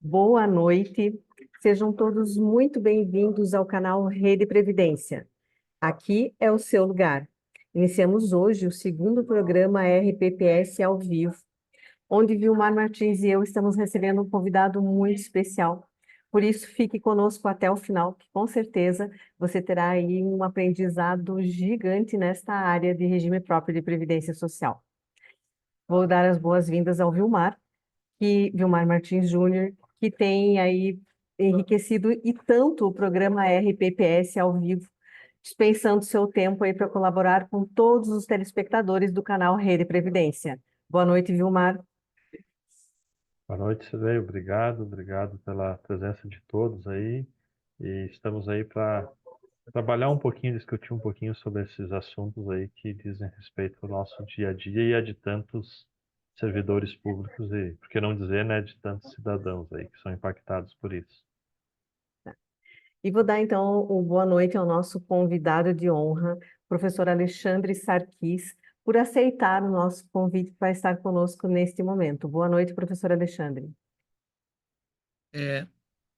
Boa noite, sejam todos muito bem-vindos ao canal Rede Previdência. Aqui é o seu lugar. Iniciamos hoje o segundo programa RPPS ao vivo, onde Vilmar Martins e eu estamos recebendo um convidado muito especial. Por isso, fique conosco até o final, que com certeza você terá aí um aprendizado gigante nesta área de regime próprio de previdência social. Vou dar as boas-vindas ao Vilmar Martins Júnior, que tem aí enriquecido e tanto o programa RPPS ao vivo, dispensando seu tempo aí para colaborar com todos os telespectadores do canal Rede Previdência. Boa noite, Vilmar. Boa noite, Silvio. Obrigado pela presença de todos aí. E estamos aí para trabalhar um pouquinho, discutir um pouquinho sobre esses assuntos aí que dizem respeito ao nosso dia a dia e a de tantos servidores públicos e, por que não dizer, né, de tantos cidadãos aí que são impactados por isso. E vou dar então o boa noite ao nosso convidado de honra, professor Alexandre Sarquis, por aceitar o nosso convite para estar conosco neste momento. Boa noite, professor Alexandre. É,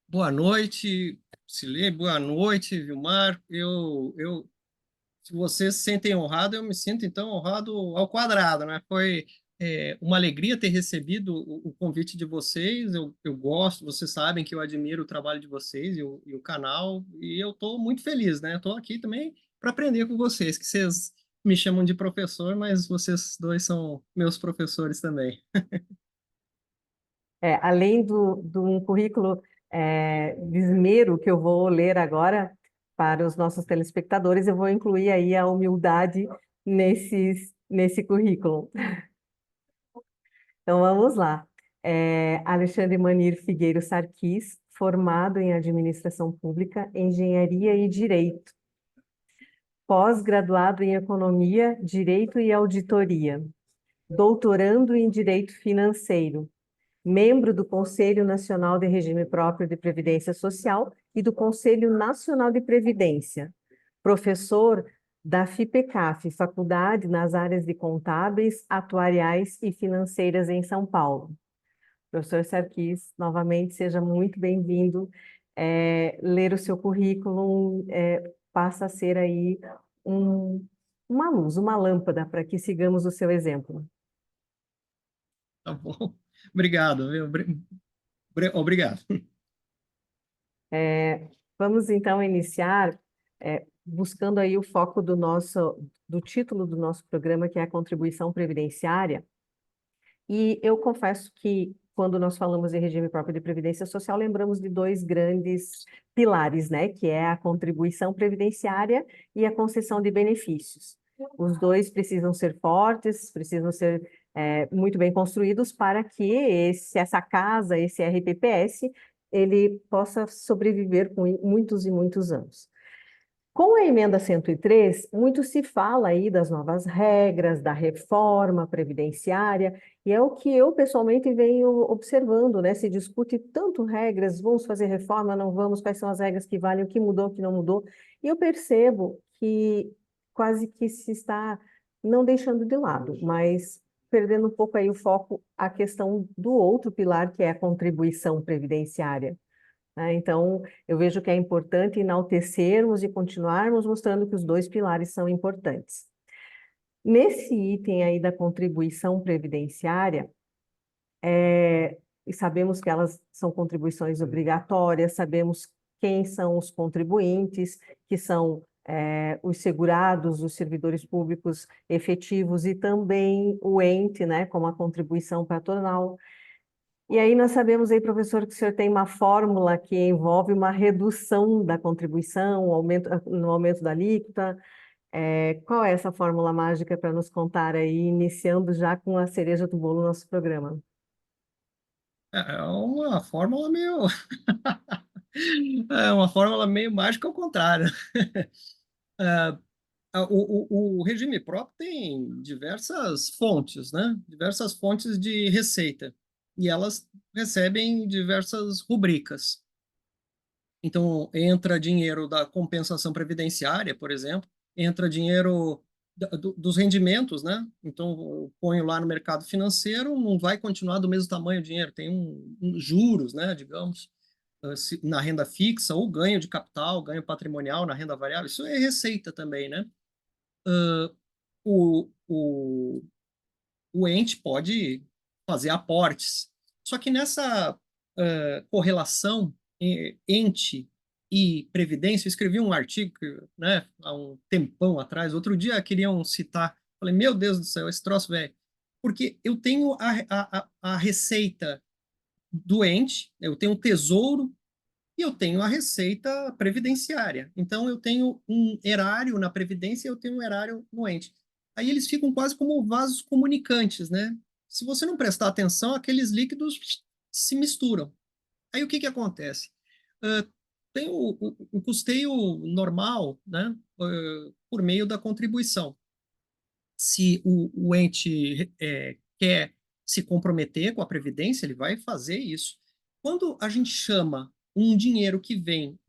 Boa noite, Silê, boa noite, Vilmar. Se vocês se sentem honrados, eu me sinto então honrado ao quadrado, né? Foi uma alegria ter recebido o convite de vocês. Eu gosto, vocês sabem que eu admiro o trabalho de vocês e o canal, e eu estou muito feliz, né? Estou aqui também para aprender com vocês, que vocês me chamam de professor, mas vocês dois são meus professores também. Além do um currículo de esmero que eu vou ler agora para os nossos telespectadores, eu vou incluir aí a humildade nesse currículo. Então vamos lá. Alexandre Manir Figueiro Sarquis, formado em Administração Pública, Engenharia e Direito, pós-graduado em Economia, Direito e Auditoria, doutorando em Direito Financeiro, membro do Conselho Nacional de Regime Próprio de Previdência Social e do Conselho Nacional de Previdência, professor da FIPECAF, faculdade nas áreas de contábeis, atuariais e financeiras em São Paulo. Professor Sarquis, novamente, seja muito bem-vindo. Ler o seu currículo passa a ser aí um- uma luz, uma lâmpada para que sigamos o seu exemplo. Tá bom? Obrigado, viu? Obrigado. Vamos então iniciar buscando aí o foco do título do nosso programa, que é a contribuição previdenciária. E eu confesso que quando nós falamos em regime próprio de previdência social, lembramos de dois grandes pilares, né, que é a contribuição previdenciária e a concessão de benefícios. Os dois precisam ser fortes, precisam ser muito bem construídos para que essa casa, esse RPPS, ele possa sobreviver por muitos e muitos anos. Com a emenda 103, muito se fala aí das novas regras, da reforma previdenciária, e é o que eu pessoalmente venho observando, né? Se discute tanto regras, vamos fazer reforma, não vamos, quais são as regras que valem, o que mudou, o que não mudou, e eu percebo que quase que se está não deixando de lado, mas perdendo um pouco aí o foco a questão do outro pilar, que é a contribuição previdenciária, né? Então, eu vejo que é importante enaltecermos e continuarmos mostrando que os dois pilares são importantes. Nesse item aí da contribuição previdenciária, e sabemos que elas são contribuições obrigatórias, sabemos quem são os contribuintes, que são os segurados, os servidores públicos efetivos e também o ente, né, como a contribuição patronal. E aí nós sabemos aí, professor, que o senhor tem uma fórmula que envolve uma redução da contribuição, no aumento da alíquota. Qual é essa fórmula mágica para nos contar aí, iniciando já com a cereja do bolo do nosso programa? É uma fórmula meio. É uma fórmula meio mágica ao contrário. O regime próprio tem diversas fontes, né? Diversas fontes de receita. E elas recebem diversas rubricas. Então, entra dinheiro da compensação previdenciária, por exemplo, entra dinheiro dos rendimentos, né? Então, eu ponho lá no mercado financeiro, não vai continuar do mesmo tamanho o dinheiro, tem juros, né, digamos, na renda fixa, ou ganho de capital, ganho patrimonial na renda variável, isso é receita também, né? O, o, o ente pode fazer aportes, só que nessa correlação ente e previdência, eu escrevi um artigo, né, há um tempão atrás, outro dia queriam citar, falei, meu Deus do céu, esse troço, velho, porque eu tenho a receita do ente, eu tenho o tesouro e eu tenho a receita previdenciária. Então, eu tenho um erário na previdência e eu tenho um erário no ente. Aí eles ficam quase como vasos comunicantes, né? Se você não prestar atenção, aqueles líquidos se misturam. Aí o que que acontece? Tem o custeio normal, né? Por meio da contribuição. Se o ente quer se comprometer com a previdência, ele vai fazer isso. Quando a gente chama um dinheiro que vem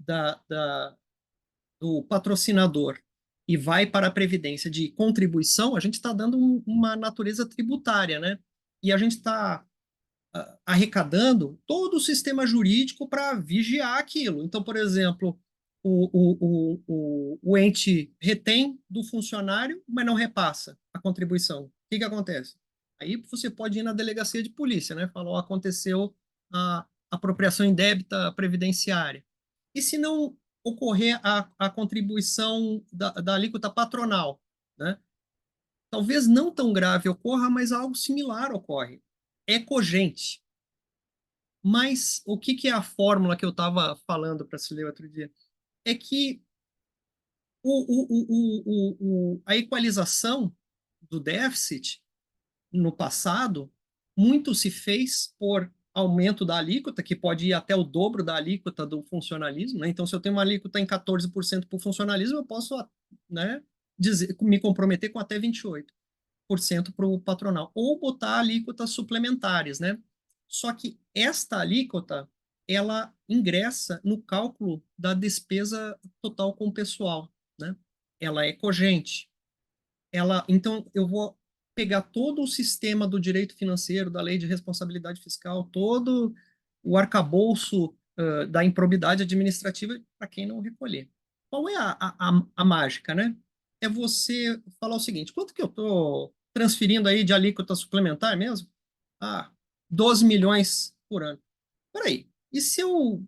do patrocinador e vai para a previdência de contribuição, a gente está dando uma natureza tributária, né? E a gente está arrecadando todo o sistema jurídico para vigiar aquilo. Então, por exemplo, o ente retém do funcionário, mas não repassa a contribuição. O que que acontece? Aí você pode ir na delegacia de polícia, né? Falar, aconteceu a apropriação indébita previdenciária. E se não ocorrer a contribuição da alíquota patronal, né? Talvez não tão grave ocorra, mas algo similar ocorre. É cogente. Mas o que que é a fórmula que eu estava falando para se ler outro dia? É que a equalização do déficit no passado muito se fez por aumento da alíquota, que pode ir até o dobro da alíquota do funcionalismo, né? Então, se eu tenho uma alíquota em 14% para o funcionalismo, eu posso, né, me comprometer com até 28% para o patronal, ou botar alíquotas suplementares, né? Só que esta alíquota, ela ingressa no cálculo da despesa total com o pessoal, né? Ela é cogente. Então, eu vou pegar todo o sistema do direito financeiro, da lei de responsabilidade fiscal, todo o arcabouço da improbidade administrativa para quem não recolher. Qual é a mágica, né? É você falar o seguinte: quanto que eu estou transferindo aí de alíquota suplementar mesmo? 12 milhões por ano. Peraí, e se eu.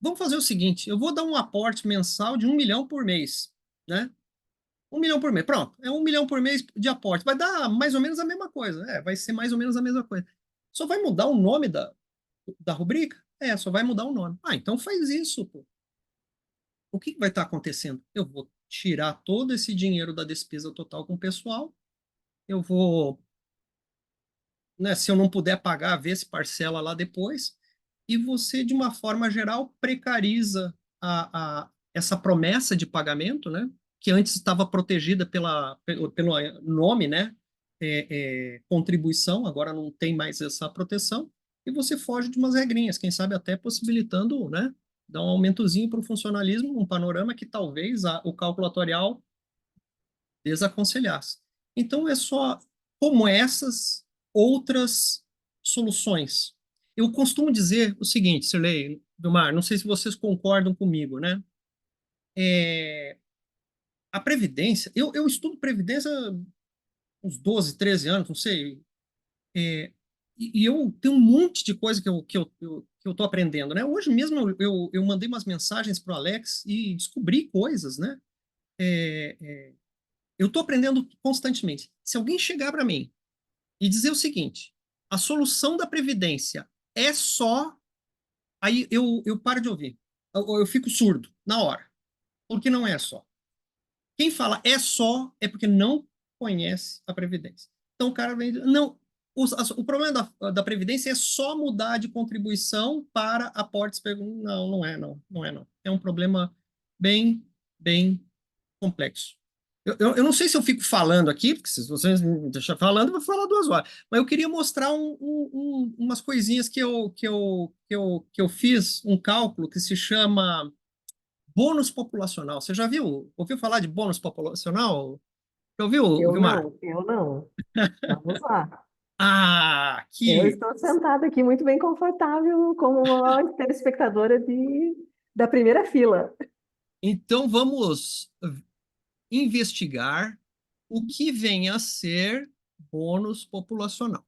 Vamos fazer o seguinte: eu vou dar um aporte mensal de 1 milhão por mês, né? 1 milhão por mês. Pronto, é 1 milhão por mês de aporte. Vai dar mais ou menos a mesma coisa. Vai ser mais ou menos a mesma coisa. Só vai mudar o nome da rubrica? Só vai mudar o nome. Então faz isso, pô. O que vai estar acontecendo? Eu vou tirar todo esse dinheiro da despesa total com o pessoal. Eu vou, né, se eu não puder pagar, ver se parcela lá depois. E você, de uma forma geral, precariza essa promessa de pagamento, né? Que antes estava protegida pelo nome, né? Contribuição, agora não tem mais essa proteção, e você foge de umas regrinhas, quem sabe até possibilitando, né? Dar um aumentozinho para o funcionalismo, um panorama que talvez o cálculo atuarial desaconselhasse. Então, é só como essas outras soluções. Eu costumo dizer o seguinte, Sirlei, Vilmar, não sei se vocês concordam comigo, né? A Previdência, eu estudo Previdência uns 12, 13 anos, não sei, e eu tenho um monte de coisa que eu estou aprendendo, né? Hoje mesmo eu mandei umas mensagens para o Alex e descobri coisas, né? Eu estou aprendendo constantemente. Se alguém chegar para mim e dizer o seguinte: a solução da Previdência é só. Aí eu paro de ouvir. Eu fico surdo na hora. Porque não é só. Quem fala é só é porque não conhece a Previdência. Então o cara vem. Não. O problema da Previdência é só mudar de contribuição para aportes. Não, não é, não. Não é, não. É um problema bem, bem complexo. Eu não sei se eu fico falando aqui, porque se vocês me deixarem falando, eu vou falar 2 horas. Mas eu queria mostrar umas coisinhas que eu fiz, um cálculo que se chama bônus populacional. Você já ouviu falar de bônus populacional, Já ouviu, Eu Vilmar? não, eu não. Vamos lá. Ah, Eu que... estou sentada aqui muito bem confortável como uma telespectadora da primeira fila. Então vamos investigar o que vem a ser bônus populacional.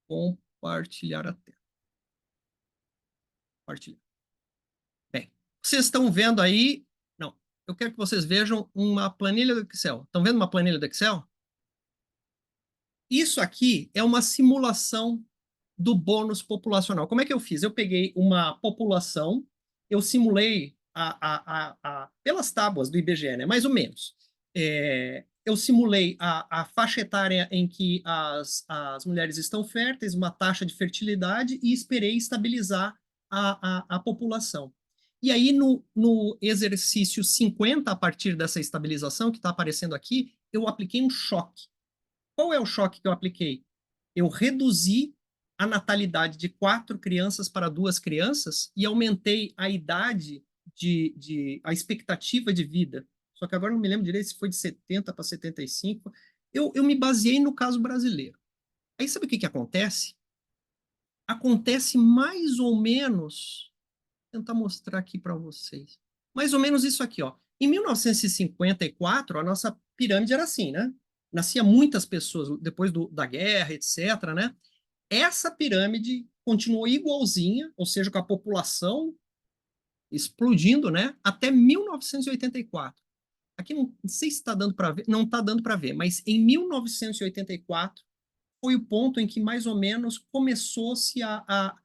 Compartilhar a tela. Compartilhar. Bem, vocês estão vendo aí... Não, eu quero que vocês vejam uma planilha do Excel. Estão vendo uma planilha do Excel? Isso aqui é uma simulação do bônus populacional. Como é que eu fiz? Eu peguei uma população, eu simulei pelas tábuas do IBGE, né? Mais ou menos. Eu simulei a faixa etária em que as mulheres estão férteis, uma taxa de fertilidade, e esperei estabilizar a população. E aí, no exercício 50, a partir dessa estabilização que está aparecendo aqui, eu apliquei um choque. Qual é o choque que eu apliquei? Eu reduzi a natalidade de 4 crianças para 2 crianças e aumentei a idade a expectativa de vida. Só que agora não me lembro direito se foi de 70 para 75. Eu me baseei no caso brasileiro. Aí sabe o que acontece? Acontece mais ou menos, vou tentar mostrar aqui para vocês. Mais ou menos isso aqui, ó. Em 1954, a nossa pirâmide era assim, né? Nascia muitas pessoas depois da guerra, etc., né? Essa pirâmide continuou igualzinha, ou seja, com a população explodindo, né? Até 1984. Aqui não sei se está dando para ver, não está dando para ver, mas em 1984 foi o ponto em que mais ou menos começou-se a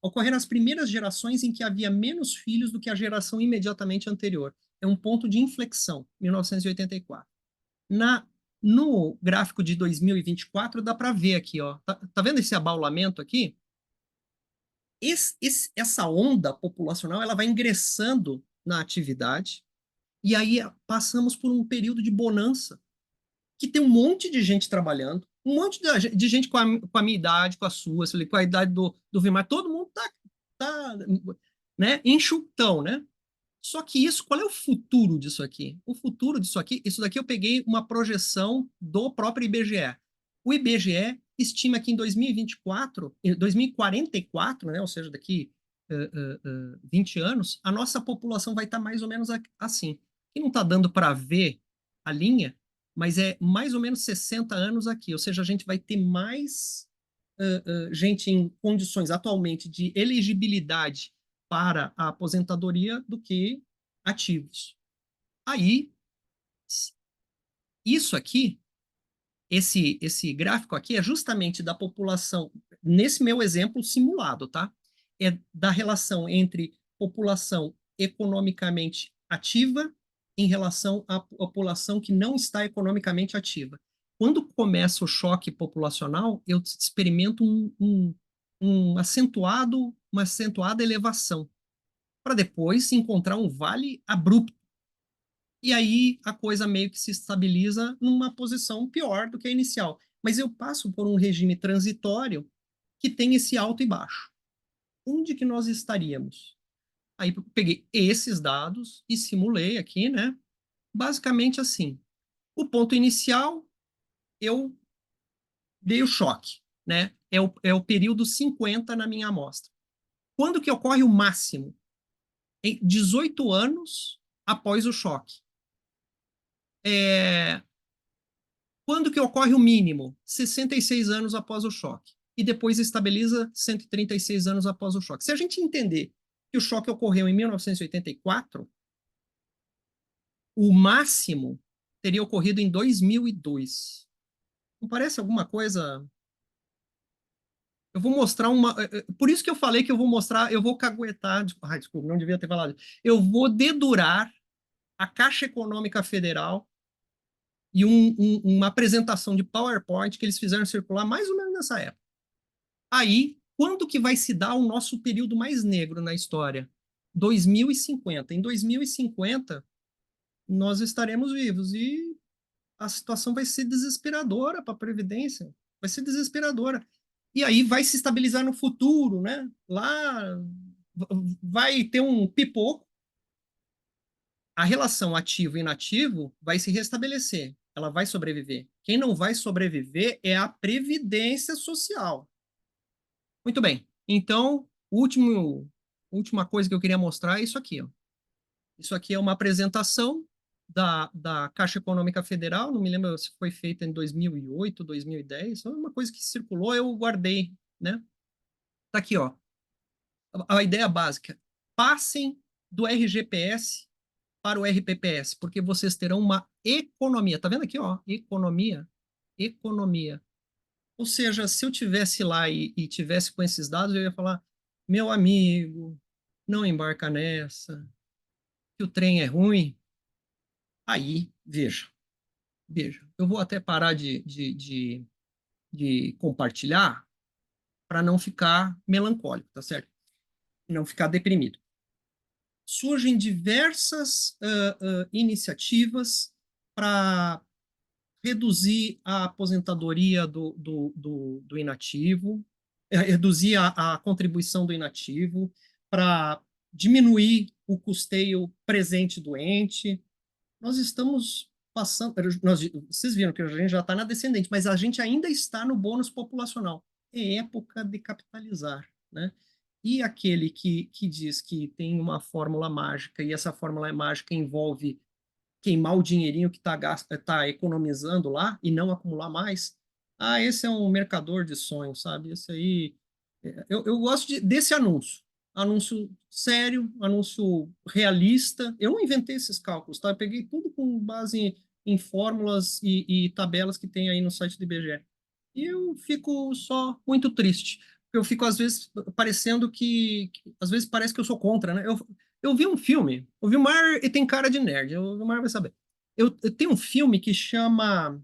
ocorrer as primeiras gerações em que havia menos filhos do que a geração imediatamente anterior. É um ponto de inflexão, 1984. No gráfico de 2024, dá para ver aqui, ó. Tá vendo esse abaulamento aqui? Essa onda populacional ela vai ingressando na atividade, e aí passamos por um período de bonança, que tem um monte de gente trabalhando, um monte de gente com a minha idade, com a sua, com a idade do Vimar, todo mundo tá, né, enxutão, né? Só que isso, qual é o futuro disso aqui? O futuro disso aqui, isso daqui eu peguei uma projeção do próprio IBGE. O IBGE estima que em 2024, em 2044, né, ou seja, daqui 20 anos, a nossa população vai estar mais ou menos assim. E não está dando para ver a linha, mas é mais ou menos 60 anos aqui, ou seja, a gente vai ter mais gente em condições atualmente de elegibilidade para a aposentadoria do que ativos. Aí, isso aqui, esse gráfico aqui é justamente da população, nesse meu exemplo simulado, tá? É da relação entre população economicamente ativa em relação à população que não está economicamente ativa. Quando começa o choque populacional, eu experimento uma acentuada elevação, para depois encontrar um vale abrupto. E aí a coisa meio que se estabiliza numa posição pior do que a inicial. Mas eu passo por um regime transitório que tem esse alto e baixo. Onde que nós estaríamos? Aí eu peguei esses dados e simulei aqui, né? Basicamente assim. O ponto inicial, eu dei o choque, né? É o período 50 na minha amostra. Quando que ocorre o máximo? Em 18 anos após o choque. Quando que ocorre o mínimo? 66 anos após o choque. E depois estabiliza 136 anos após o choque. Se a gente entender que o choque ocorreu em 1984, o máximo teria ocorrido em 2002. Não parece alguma coisa? Eu vou mostrar uma... Por isso que eu falei que eu vou mostrar, eu vou caguetar... desculpa, não devia ter falado. Eu vou dedurar a Caixa Econômica Federal e uma apresentação de PowerPoint que eles fizeram circular mais ou menos nessa época. Aí, quando que vai se dar o nosso período mais negro na história? 2050. Em 2050, nós estaremos vivos e a situação vai ser desesperadora para a Previdência. Vai ser desesperadora. E aí vai se estabilizar no futuro, né? Lá vai ter um pipoco. a relação ativo e inativo vai se restabelecer, ela vai sobreviver. Quem não vai sobreviver é a previdência social. Muito bem. Então, última coisa que eu queria mostrar é isso aqui, ó. Isso aqui é uma apresentação da Caixa Econômica Federal, não me lembro se foi feita em 2008, 2010, é uma coisa que circulou, eu guardei, né? Tá aqui, ó. A ideia básica: passem do RGPS para o RPPS, porque vocês terão uma economia. Tá vendo aqui, ó? Economia, economia. Ou seja, se eu tivesse lá e tivesse com esses dados, eu ia falar: meu amigo, não embarca nessa, que o trem é ruim. Aí, veja, eu vou até parar de compartilhar para não ficar melancólico, tá certo? Não ficar deprimido. Surgem diversas iniciativas para reduzir a aposentadoria do inativo, reduzir a contribuição do inativo, para diminuir o custeio presente doente. Nós estamos passando. Vocês viram que a gente já está na descendente, mas a gente ainda está no bônus populacional. É época de capitalizar, né? E aquele que diz que tem uma fórmula mágica e essa fórmula mágica envolve queimar o dinheirinho que tá economizando lá e não acumular mais, esse é um mercador de sonhos, sabe? Esse aí, eu gosto desse anúncio. Anúncio sério, anúncio realista. Eu não inventei esses cálculos, tá? Eu peguei tudo com base em fórmulas e tabelas que tem aí no site do IBGE. E eu fico só muito triste. Eu fico, às vezes, parecendo às vezes parece que eu sou contra, né? Eu vi um filme, o Vilmar e tem cara de nerd, o Vilmar vai saber. Eu tenho um filme que chama.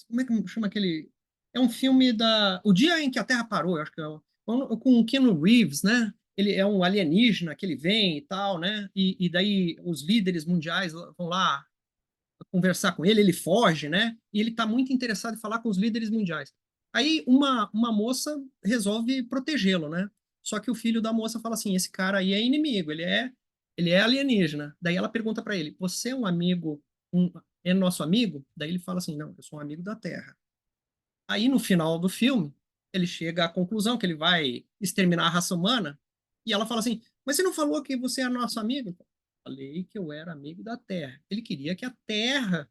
Como é que chama aquele? É um filme O Dia em que a Terra Parou, eu acho que com o Keanu Reeves, né? Ele é um alienígena que ele vem e tal, né? E daí os líderes mundiais vão lá conversar com ele, ele foge, né? E ele está muito interessado em falar com os líderes mundiais. Aí uma moça resolve protegê-lo, né? Só que o filho da moça fala assim: esse cara aí é inimigo, ele é alienígena. Daí ela pergunta para ele: você é um amigo, é nosso amigo? Daí ele fala assim: não, eu sou um amigo da Terra. Aí no final do filme, ele chega à conclusão que ele vai exterminar a raça humana. E ela fala assim: mas você não falou que você é nosso amigo? Eu falei que eu era amigo da Terra. Ele queria que a Terra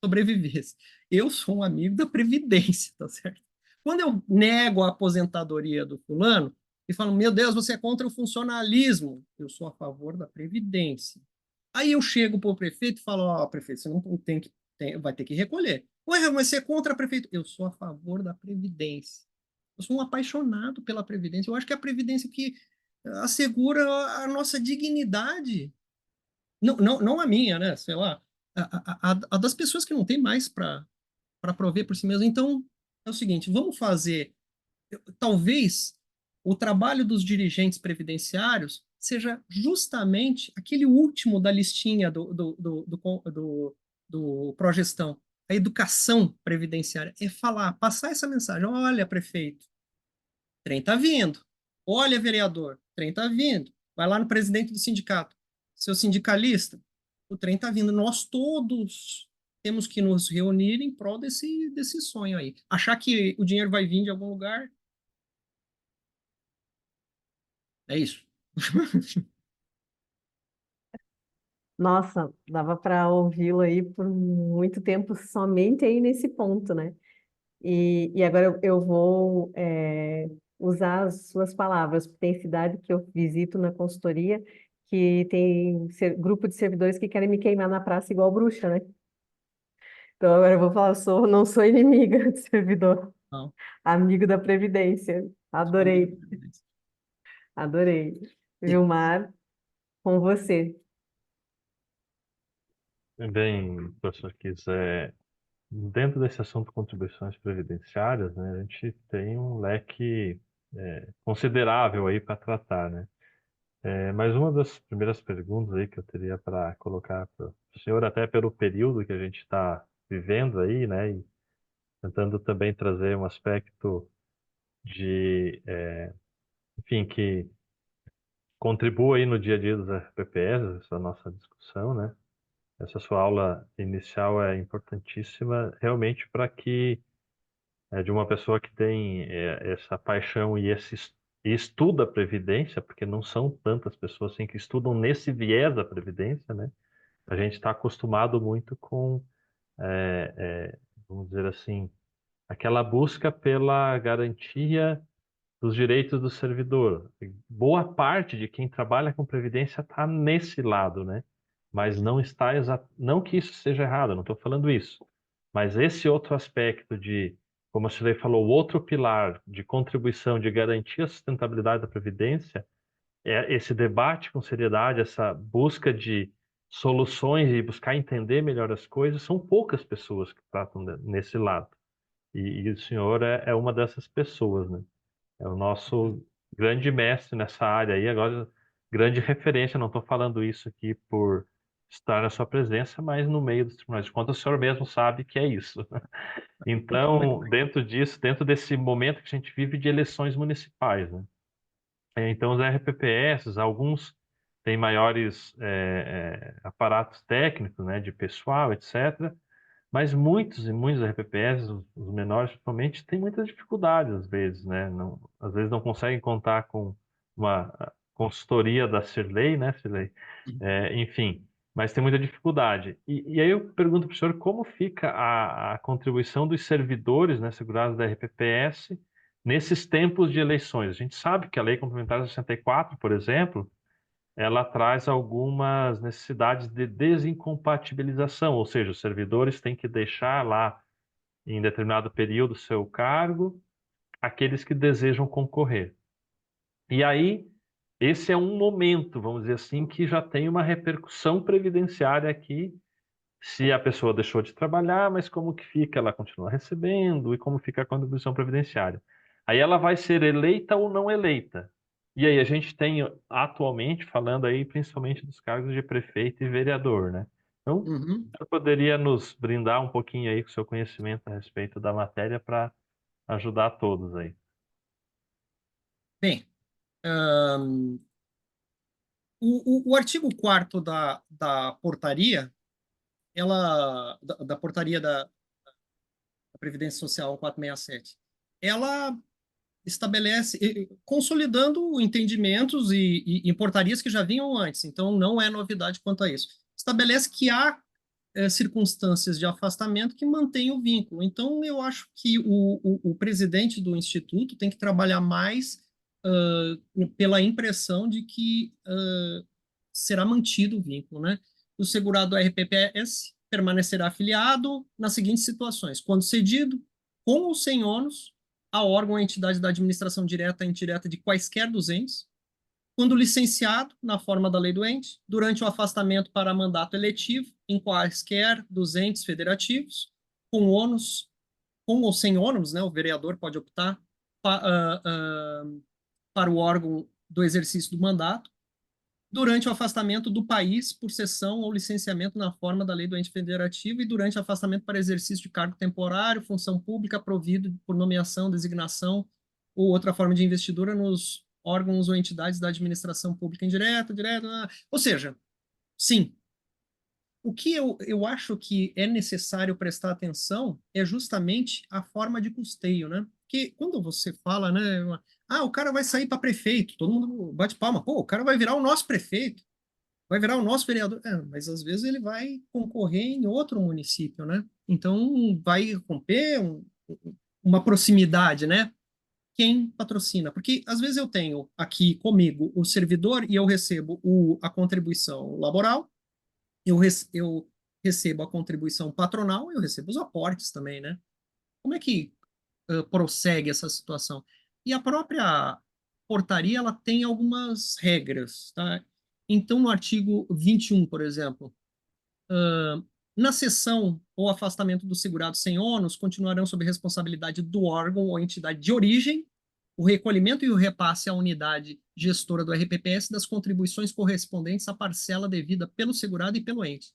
sobrevivesse. Eu sou um amigo da Previdência, tá certo? Quando eu nego a aposentadoria do fulano e falo, meu Deus, você é contra o funcionalismo, eu sou a favor da Previdência. Aí eu chego para o prefeito e falo, ó, prefeito, você não vai ter que recolher. Ué, mas você é contra a prefeito? Eu sou a favor da Previdência. Eu sou um apaixonado pela Previdência. Eu acho que é a Previdência que assegura a nossa dignidade. Não a minha, né? Sei lá, a das pessoas que não tem mais para prover por si mesmo. Então, é o seguinte, vamos fazer, talvez, o trabalho dos dirigentes previdenciários seja justamente aquele último da listinha do progestão, a educação previdenciária, é falar, passar essa mensagem, olha, prefeito, trem está vindo, olha, vereador, trem está vindo, vai lá no presidente do sindicato, seu sindicalista, o trem está vindo, nós todos temos que nos reunir em prol desse sonho aí. Achar que o dinheiro vai vir de algum lugar, é isso. Nossa, dava para ouvi-lo aí por muito tempo somente aí nesse ponto, né? E agora eu vou usar as suas palavras. Tem cidade que eu visito na consultoria que tem grupo de servidores que querem me queimar na praça igual bruxa, né? Então agora eu vou falar, não sou inimiga de servidor, Não, amigo da Previdência. sou amigo Adorei, da Previdência. adorei. Sim. Vilmar, com você. Bem, professor, quiser, dentro desse assunto contribuições previdenciárias, né, a gente tem um leque considerável aí para tratar, né? Mas uma das primeiras perguntas aí que eu teria para colocar para o senhor, até pelo período que a gente está vivendo aí, né, e tentando também trazer um aspecto de, enfim, que contribua aí no dia a dia dos FPPs, essa nossa discussão, né? essa sua aula inicial é importantíssima realmente para que de uma pessoa que tem essa paixão e estuda a Previdência, porque não são tantas pessoas assim que estudam nesse viés da Previdência, né? A gente está acostumado muito com, vamos dizer assim, aquela busca pela garantia dos direitos do servidor. Boa parte de quem trabalha com Previdência está nesse lado, né? Mas não está não que isso seja errado, eu não estou falando isso. Mas esse outro aspecto de, como a Shirley falou, o outro pilar de contribuição, de garantir a sustentabilidade da Previdência, é esse debate com seriedade, essa busca de soluções e buscar entender melhor as coisas, são poucas pessoas que tratam nesse lado. E o senhor é uma dessas pessoas, né? É o nosso grande mestre nessa área aí, agora grande referência. Não estou falando isso aqui por estar na sua presença, mas no meio dos tribunais de contas, o senhor mesmo sabe que é isso. Então, dentro disso, dentro desse momento que a gente vive de eleições municipais, né? Então, os RPPS, alguns têm maiores aparatos técnicos, né, de pessoal, etc. Mas muitos e muitos RPPS, os menores principalmente, têm muitas dificuldades às vezes, né? Não, às vezes não conseguem contar com uma consultoria da Cirlei, né, Cirlei? Enfim, mas tem muita dificuldade. E aí eu pergunto para o senhor como fica a contribuição dos servidores, né, segurados da RPPS nesses tempos de eleições. A gente sabe que a Lei Complementar 64, por exemplo, ela traz algumas necessidades de desincompatibilização, ou seja, os servidores têm que deixar lá em determinado período seu cargo, aqueles que desejam concorrer. E aí, esse é um momento, vamos dizer assim, que já tem uma repercussão previdenciária aqui, se a pessoa deixou de trabalhar, mas como que fica? Ela continua recebendo e como fica a contribuição previdenciária? Aí ela vai ser eleita ou não eleita. E aí a gente tem atualmente falando aí principalmente dos cargos de prefeito e vereador, né? Então, Uhum. você poderia nos brindar um pouquinho aí com o seu conhecimento a respeito da matéria para ajudar todos aí. Bem, o artigo 4º da portaria, da portaria da Previdência Social 467, ela estabelece, consolidando entendimentos e portarias que já vinham antes, então não é novidade quanto a isso. Estabelece que há circunstâncias de afastamento que mantêm o vínculo. Então, eu acho que o presidente do Instituto tem que trabalhar mais pela impressão de que será mantido o vínculo, né? O segurado RPPS permanecerá afiliado nas seguintes situações: quando cedido, com ou sem ônus, a órgão ou entidade da administração direta e indireta de quaisquer dos entes, quando licenciado, na forma da lei do ente, durante o afastamento para mandato eletivo, em quaisquer dos entes federativos, com ônus, com ou sem ônus, né? O vereador pode optar para o órgão do exercício do mandato, durante o afastamento do país por cessão ou licenciamento na forma da lei do ente federativo e durante o afastamento para exercício de cargo temporário, função pública provido por nomeação, designação ou outra forma de investidura nos órgãos ou entidades da administração pública indireta, direta, ou seja, sim. O que eu acho que é necessário prestar atenção é justamente a forma de custeio, né? Porque quando você fala, né, o cara vai sair para prefeito, todo mundo bate palma, pô, o cara vai virar o nosso prefeito, vai virar o nosso vereador. Mas às vezes ele vai concorrer em outro município, né? Então vai romper uma proximidade, né? Quem patrocina? Porque às vezes eu tenho aqui comigo o servidor e eu recebo a contribuição laboral, eu recebo a contribuição patronal e eu recebo os aportes também, né? Como é que prossegue essa situação? E a própria portaria, ela tem algumas regras, tá? Então, no artigo 21, por exemplo, na cessão ou afastamento do segurado sem ônus, continuarão sob responsabilidade do órgão ou entidade de origem o recolhimento e o repasse à unidade gestora do RPPS das contribuições correspondentes à parcela devida pelo segurado e pelo ente.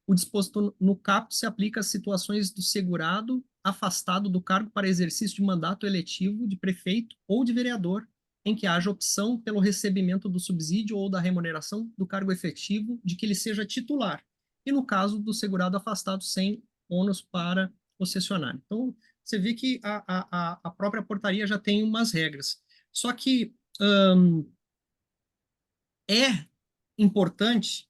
O disposto no caput se aplica às situações do segurado afastado do cargo para exercício de mandato eletivo de prefeito ou de vereador, em que haja opção pelo recebimento do subsídio ou da remuneração do cargo efetivo de que ele seja titular, e no caso do segurado afastado sem ônus para o cessionário. Então, você vê que a própria portaria já tem umas regras. Só que é importante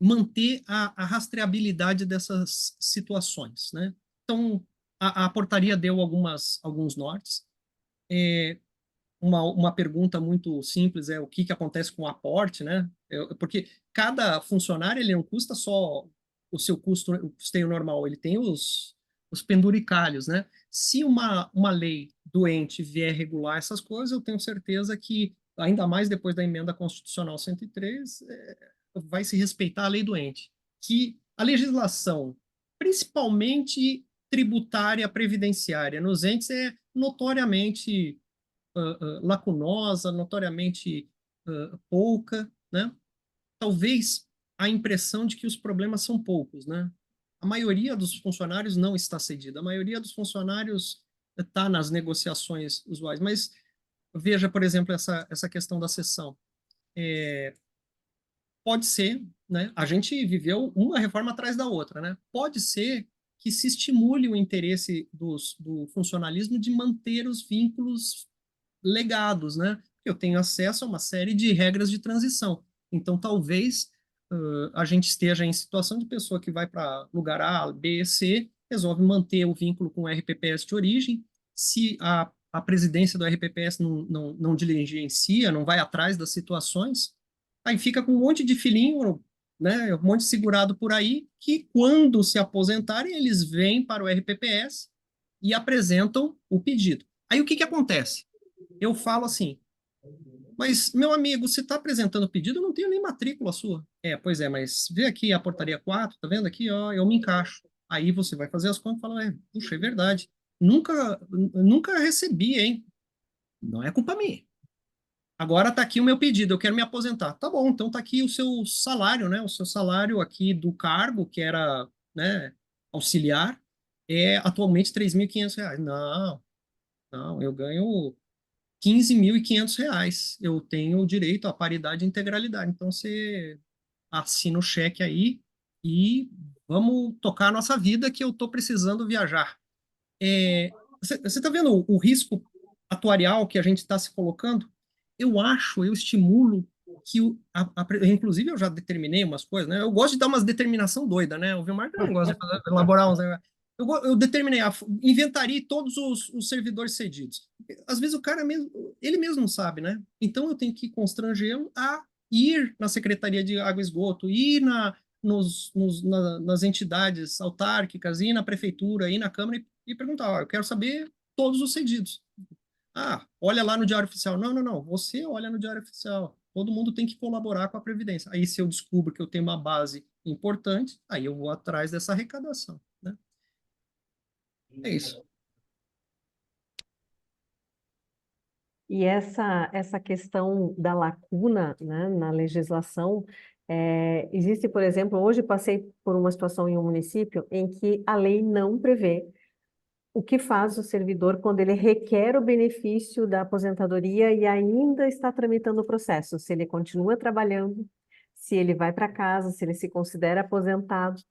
manter a rastreabilidade dessas situações, né? Então, a portaria deu alguns nortes. Uma pergunta muito simples é o que acontece com o aporte, né? Porque cada funcionário ele não custa só o seu custo, o custeio normal, ele tem os penduricalhos, né? Se uma lei doente vier regular essas coisas, eu tenho certeza que, ainda mais depois da emenda constitucional 103, vai se respeitar a lei doente. Que a legislação, principalmente tributária, previdenciária, nos entes é notoriamente lacunosa, notoriamente pouca, né? Talvez a impressão de que os problemas são poucos, né? A maioria dos funcionários não está cedida, a maioria dos funcionários está nas negociações usuais, mas veja, por exemplo, essa questão da cessão. Pode ser, né? A gente viveu uma reforma atrás da outra, né? Pode ser que se estimule o interesse do funcionalismo de manter os vínculos legados, né? Eu tenho acesso a uma série de regras de transição. Então, talvez a gente esteja em situação de pessoa que vai para lugar A, B, C, resolve manter o vínculo com o RPPS de origem. Se a presidência do RPPS não diligencia, não vai atrás das situações, aí fica com um monte de filhinho, né, um monte de segurado por aí, que quando se aposentarem, eles vêm para o RPPS e apresentam o pedido. Aí o que acontece? Eu falo assim, mas, meu amigo, você está apresentando o pedido, eu não tenho nem matrícula sua. Pois é, mas vê aqui a portaria 4, tá vendo aqui, ó, eu me encaixo. Aí você vai fazer as contas e fala, puxa, é verdade. Nunca recebi, hein? Não é culpa minha. Agora tá aqui o meu pedido, eu quero me aposentar. Tá bom, então tá aqui o seu salário, né? O seu salário aqui do cargo, que era, né, auxiliar, é atualmente R$ 3.500. Não, eu ganho R$ 15.500. Eu tenho direito à paridade e integralidade. Então, você assina o cheque aí e vamos tocar a nossa vida que eu estou precisando viajar. Você está vendo o risco atuarial que a gente está se colocando? Eu estimulo que, inclusive, eu já determinei umas coisas, né? Eu gosto de dar umas determinação doida, né? O Vilmar também gosta de elaborar uns. Eu determinei, inventariei todos os servidores cedidos. Às vezes o cara mesmo, ele mesmo não sabe, né? Então eu tenho que constrangê-lo a ir na Secretaria de Água e Esgoto, ir nas entidades autárquicas, ir na prefeitura, ir na Câmara e perguntar, eu quero saber todos os cedidos. Olha lá no Diário Oficial. Não. Você olha no Diário Oficial. Todo mundo tem que colaborar com a Previdência. Aí, se eu descubro que eu tenho uma base importante, aí eu vou atrás dessa arrecadação, né? É isso. E essa questão da lacuna, né, na legislação, existe, por exemplo, hoje passei por uma situação em um município em que a lei não prevê o que faz o servidor quando ele requer o benefício da aposentadoria e ainda está tramitando o processo, se ele continua trabalhando, se ele vai para casa, se ele se considera aposentado,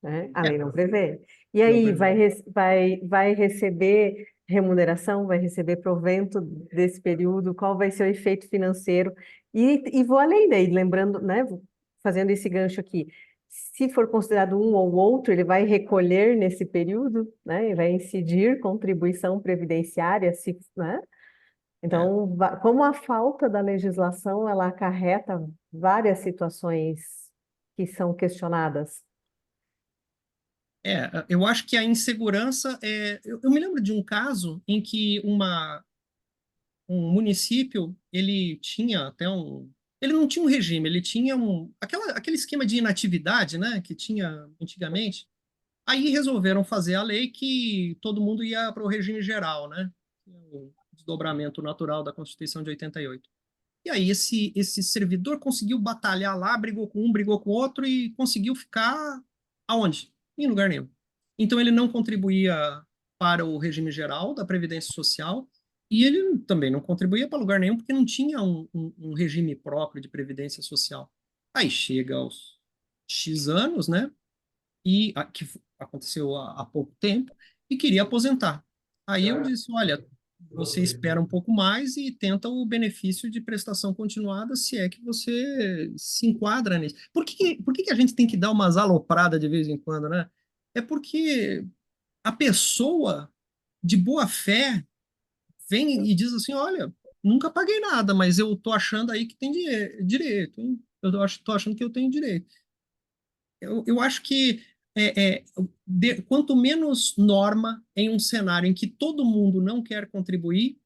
né? A lei não prevê. E aí, vai receber remuneração, vai receber provento desse período, qual vai ser o efeito financeiro? E vou além daí, lembrando, né, fazendo esse gancho aqui, se for considerado um ou outro, ele vai recolher nesse período, né, e vai incidir contribuição previdenciária, né? Então, como a falta da legislação, ela acarreta várias situações que são questionadas. Eu acho que a insegurança eu me lembro de um caso em que um município ele tinha até ele não tinha um regime, ele tinha aquele esquema de inatividade, né, que tinha antigamente. Aí resolveram fazer a lei que todo mundo ia para o regime geral, né, o desdobramento natural da Constituição de 88. E aí esse servidor conseguiu batalhar lá, brigou com um, brigou com outro e conseguiu ficar aonde? Em lugar nenhum. Então ele não contribuía para o regime geral da Previdência Social e ele também não contribuía para lugar nenhum porque não tinha um regime próprio de Previdência Social. Aí chega X anos, né? Que aconteceu há pouco tempo, e queria aposentar. Aí eu disse, olha, você espera um pouco mais e tenta o benefício de prestação continuada, se é que você se enquadra nisso. Por que que a gente tem que dar umas alopradas de vez em quando, né? É porque a pessoa de boa fé vem e diz assim, olha, nunca paguei nada, mas eu tô achando aí que tem direito, hein? Tô achando que eu tenho direito. Eu acho que quanto menos norma em um cenário em que todo mundo não quer contribuir,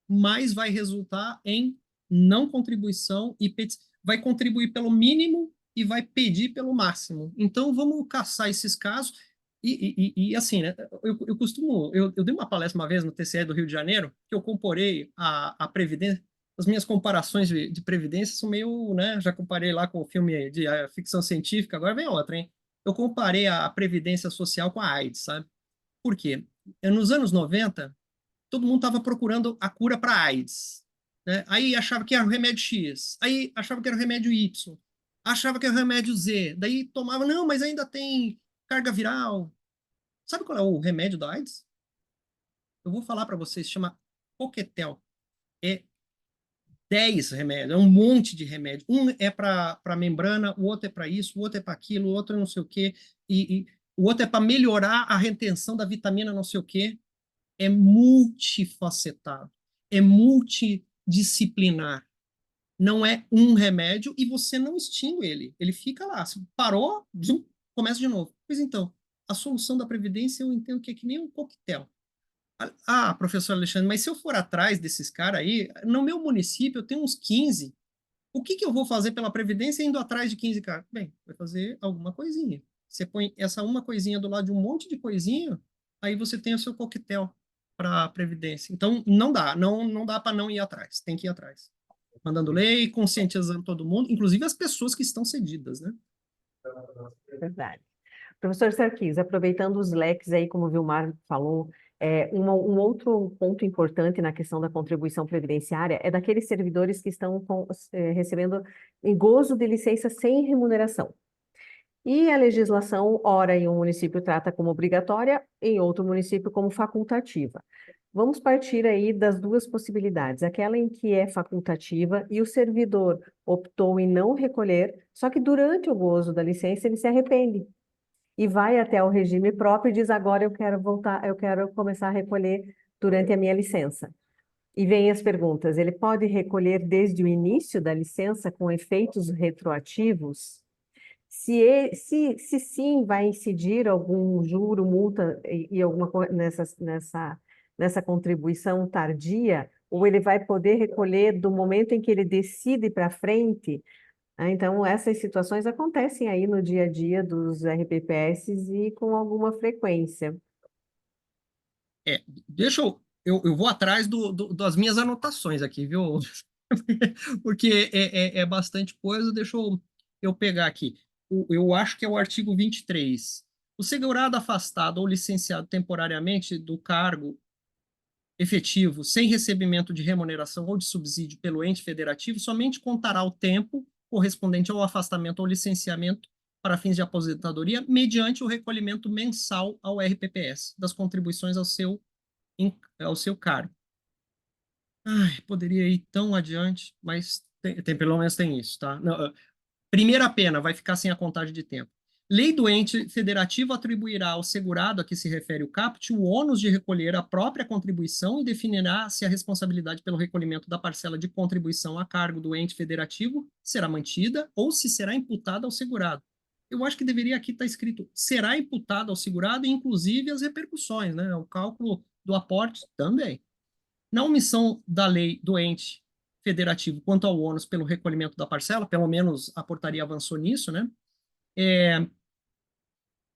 mais vai resultar em não contribuição e vai contribuir pelo mínimo e vai pedir pelo máximo. Então, vamos caçar esses casos. Assim, né, eu dei uma palestra uma vez no TCE do Rio de Janeiro, que eu comparei a Previdência. As minhas comparações de Previdência são meio, né, já comparei lá com o filme de ficção científica, agora vem outra, hein? Eu comparei a Previdência Social com a AIDS, sabe? Por quê? Nos anos 90, todo mundo estava procurando a cura para AIDS, né? Aí achava que era o remédio X, aí achava que era o remédio Y, achava que era o remédio Z, daí tomava, não, mas ainda tem carga viral. Sabe qual é o remédio da AIDS? Eu vou falar para vocês, chama Coquetel. É 10 remédios, é um monte de remédio. Um é para membrana, o outro é para isso, o outro é para aquilo, o outro é não sei o quê, e o outro é para melhorar a retenção da vitamina não sei o quê. É multifacetado, é multidisciplinar. Não é um remédio e você não extingue ele. Ele fica lá. Se parou, zum, começa de novo. Pois então, a solução da Previdência eu entendo que é que nem um coquetel. Ah, professor Alexandre, mas se eu for atrás desses caras aí, no meu município eu tenho uns 15. O que eu vou fazer pela Previdência indo atrás de 15 caras? Bem, vai fazer alguma coisinha. Você põe essa uma coisinha do lado de um monte de coisinha, aí você tem o seu coquetel para a Previdência. Então, não dá para não ir atrás, tem que ir atrás. Mandando lei, conscientizando todo mundo, inclusive as pessoas que estão cedidas, né? Verdade. Professor Sarkis, aproveitando os leques aí, como o Vilmar falou, um outro ponto importante na questão da contribuição previdenciária é daqueles servidores que estão recebendo em gozo de licença sem remuneração. E a legislação, ora em um município trata como obrigatória, em outro município como facultativa. Vamos partir aí das duas possibilidades, aquela em que é facultativa e o servidor optou em não recolher, só que durante o gozo da licença ele se arrepende e vai até o regime próprio e diz: agora eu quero voltar, eu quero começar a recolher durante a minha licença. E vem as perguntas: ele pode recolher desde o início da licença com efeitos retroativos? Se sim, vai incidir algum juro, multa e alguma coisa nessa contribuição tardia, ou ele vai poder recolher do momento em que ele decide para frente? Então, essas situações acontecem aí no dia a dia dos RPPS e com alguma frequência. Deixa eu vou atrás das minhas anotações aqui, viu? Porque é bastante coisa, deixa eu pegar aqui. Eu acho que é o artigo 23. O segurado afastado ou licenciado temporariamente do cargo efetivo sem recebimento de remuneração ou de subsídio pelo ente federativo somente contará o tempo correspondente ao afastamento ou licenciamento para fins de aposentadoria mediante o recolhimento mensal ao RPPS das contribuições ao seu cargo. Ai, poderia ir tão adiante, mas pelo menos tem isso, tá? Não, primeira pena, vai ficar sem a contagem de tempo. Lei do ente federativo atribuirá ao segurado a que se refere o caput o ônus de recolher a própria contribuição e definirá se a responsabilidade pelo recolhimento da parcela de contribuição a cargo do ente federativo será mantida ou se será imputada ao segurado. Eu acho que deveria aqui estar escrito será imputada ao segurado, inclusive as repercussões, né? O cálculo do aporte também. Na omissão da lei do ente federativo quanto ao ônus pelo recolhimento da parcela, pelo menos a portaria avançou nisso, né?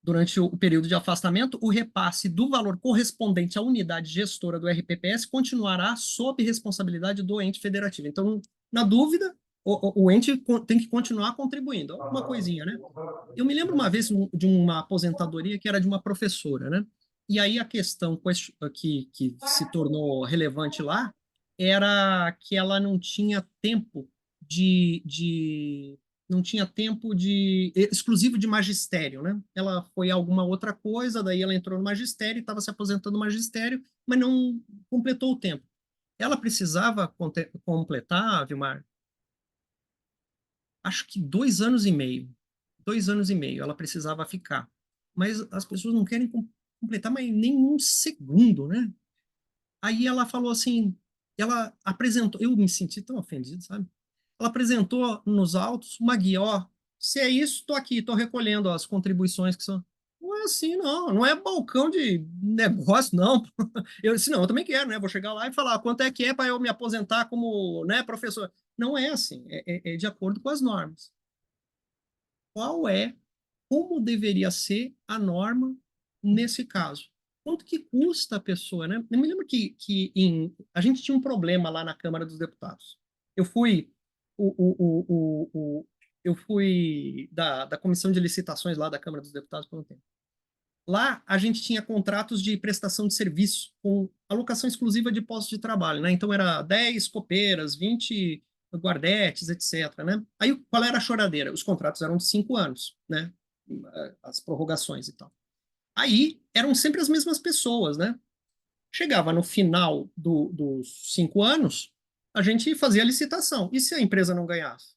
Durante o período de afastamento, o repasse do valor correspondente à unidade gestora do RPPS continuará sob responsabilidade do ente federativo. Então, na dúvida, o ente tem que continuar contribuindo. Uma coisinha, né? Eu me lembro uma vez de uma aposentadoria que era de uma professora, né? E aí a questão que se tornou relevante lá era que ela não tinha tempo de não tinha tempo exclusivo de magistério, né? Ela foi alguma outra coisa, daí ela entrou no magistério, estava se aposentando no magistério, mas não completou o tempo. Ela precisava completar, Vilmar, acho que 2 anos e meio. 2 anos e meio ela precisava ficar. Mas as pessoas não querem completar mais nenhum segundo, né? Aí ela falou assim, ela apresentou, eu me senti tão ofendido, sabe? Ela apresentou nos autos uma guia, ó, se é isso, estou aqui, estou recolhendo as contribuições que são. Não é assim, não, não é balcão de negócio, não. Eu disse, não, eu também quero, né? Vou chegar lá e falar quanto é que é para eu me aposentar como, né, professor. Não é assim, é de acordo com as normas. Qual é, como deveria ser a norma nesse caso? Quanto que custa a pessoa, né? Eu me lembro a gente tinha um problema lá na Câmara dos Deputados. Eu fui eu fui da comissão de licitações lá da Câmara dos Deputados por um tempo. Lá a gente tinha contratos de prestação de serviço com alocação exclusiva de postos de trabalho, né? Então era 10 copeiras, 20 guardetes, etc, né? Aí qual era a choradeira? Os contratos eram de 5 anos, né? As prorrogações e tal. Aí eram sempre as mesmas pessoas, né? Chegava no final dos 5 anos, a gente fazia a licitação. E se a empresa não ganhasse?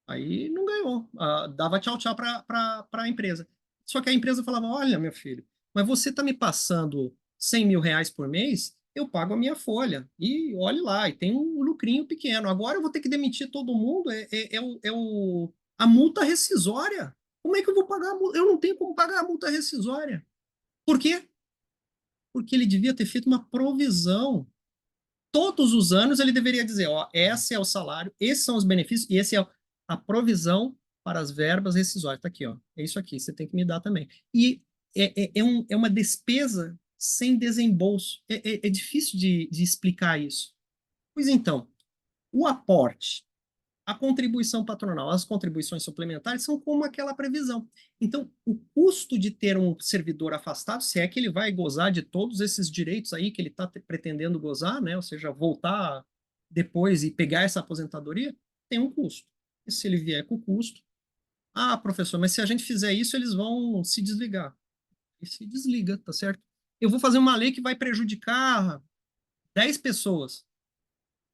Aí não ganhou. Dava tchau, tchau para a empresa. Só que a empresa falava: olha, meu filho, mas você está me passando 100 mil reais por mês, eu pago a minha folha. E olhe lá, e tem um lucrinho pequeno. Agora eu vou ter que demitir todo mundo. A multa rescisória. Como é que eu vou pagar a multa? Eu não tenho como pagar a multa rescisória. Por quê? Porque ele devia ter feito uma provisão. Todos os anos ele deveria dizer, ó, esse é o salário, esses são os benefícios e esse é a provisão para as verbas rescisórias. Está aqui, ó. É isso aqui, você tem que me dar também. E é uma despesa sem desembolso. É difícil de explicar isso. Pois então, o aporte, a contribuição patronal, as contribuições suplementares são como aquela previsão. Então, o custo de ter um servidor afastado, se é que ele vai gozar de todos esses direitos aí que ele está pretendendo gozar, né? Ou seja, voltar depois e pegar essa aposentadoria, tem um custo. E se ele vier com custo, professor, mas se a gente fizer isso, eles vão se desligar. E se desliga, tá certo? Eu vou fazer uma lei que vai prejudicar 10 pessoas,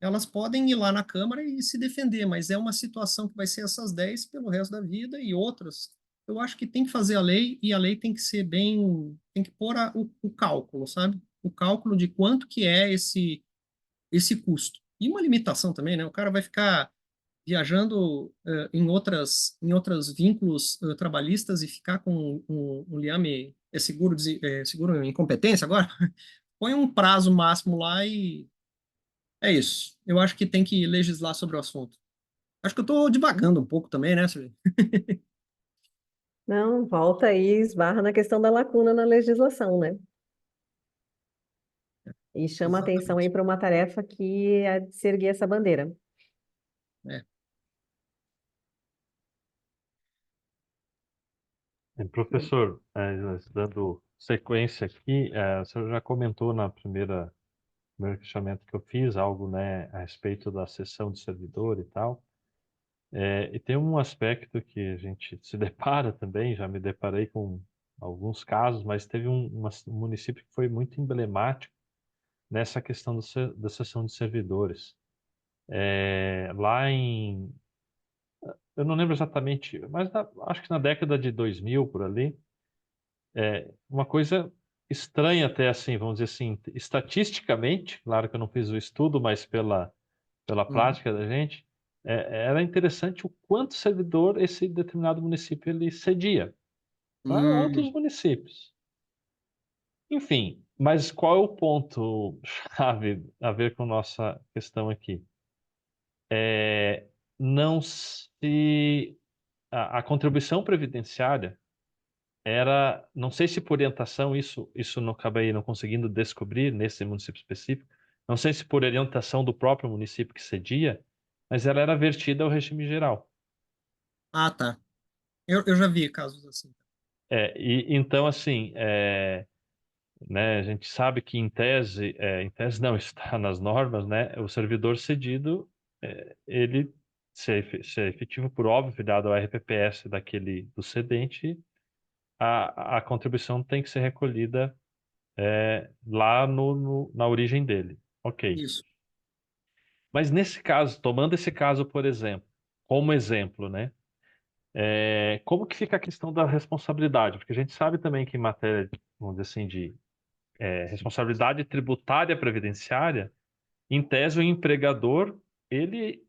elas podem ir lá na Câmara e se defender, mas é uma situação que vai ser essas 10 pelo resto da vida e outras. Eu acho que tem que fazer a lei e a lei tem que ser bem, tem que pôr o cálculo, sabe? O cálculo de quanto que é esse custo. E uma limitação também, né? O cara vai ficar viajando em outros vínculos trabalhistas e ficar com um liame, seguro incompetência agora? Põe um prazo máximo lá e é isso. Eu acho que tem que legislar sobre o assunto. Acho que eu estou divagando um pouco também, né, Sueli? Não, volta aí, esbarra na questão da lacuna na legislação, né? E chama atenção aí Exatamente. para uma tarefa que é de se erguer essa bandeira. É. Professor, dando sequência aqui, o senhor já comentou na primeiro questionamento que eu fiz, algo, né, a respeito da sessão de servidor e tal. E tem um aspecto que a gente se depara também, já me deparei com alguns casos, mas teve um município que foi muito emblemático nessa questão da sessão de servidores. Lá eu não lembro exatamente, mas acho que na década de 2000, por ali, uma coisa estranha até assim, vamos dizer assim, estatisticamente, claro que eu não fiz o estudo, mas pela Uhum. prática da gente, era interessante o quanto servidor esse determinado município ele cedia para outros Hum, municípios. Enfim, mas qual é o ponto chave a ver com nossa questão aqui? Não se a contribuição previdenciária era, não sei se por orientação, isso não acabei não conseguindo descobrir nesse município específico, não sei se por orientação do próprio município que cedia, mas ela era vertida ao regime geral. tá. Eu já vi casos assim. E então assim, né, a gente sabe que em tese não está nas normas, né, o servidor cedido, ele ser efetivo por óbvio, dado o RPPS do cedente, a contribuição tem que ser recolhida lá na origem dele. Ok. Isso. Mas nesse caso, tomando esse caso, por exemplo, como exemplo, né? Como que fica a questão da responsabilidade? Porque a gente sabe também que em matéria, vamos dizer assim, de responsabilidade tributária previdenciária, em tese o empregador, ele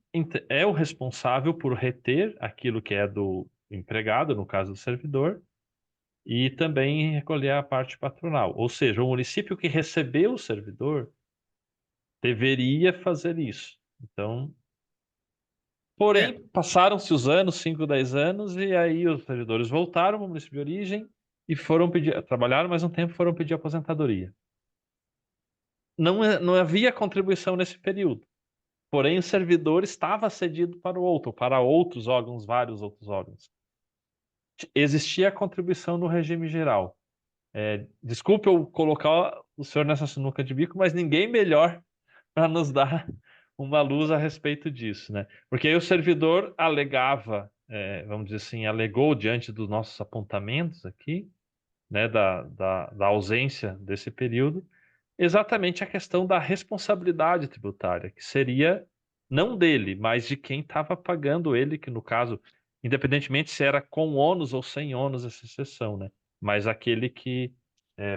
é o responsável por reter aquilo que é do empregado, no caso do servidor, e também recolher a parte patronal. Ou seja, o município que recebeu o servidor deveria fazer isso. Então, É, porém, passaram-se os anos, 5, 10 anos, e aí os servidores voltaram ao município de origem e foram pedir, trabalharam mais um tempo e foram pedir aposentadoria. Não havia contribuição nesse período. Porém, o servidor estava cedido para o outro, para outros órgãos, vários outros órgãos. Existia a contribuição no regime geral. Desculpe eu colocar o senhor nessa sinuca de bico, mas ninguém melhor para nos dar uma luz a respeito disso, né? Porque aí o servidor alegava, vamos dizer assim, alegou diante dos nossos apontamentos aqui, né, da ausência desse período, exatamente a questão da responsabilidade tributária, que seria não dele, mas de quem estava pagando ele, que no caso, independentemente se era com ônus ou sem ônus essa exceção, né? Mas aquele que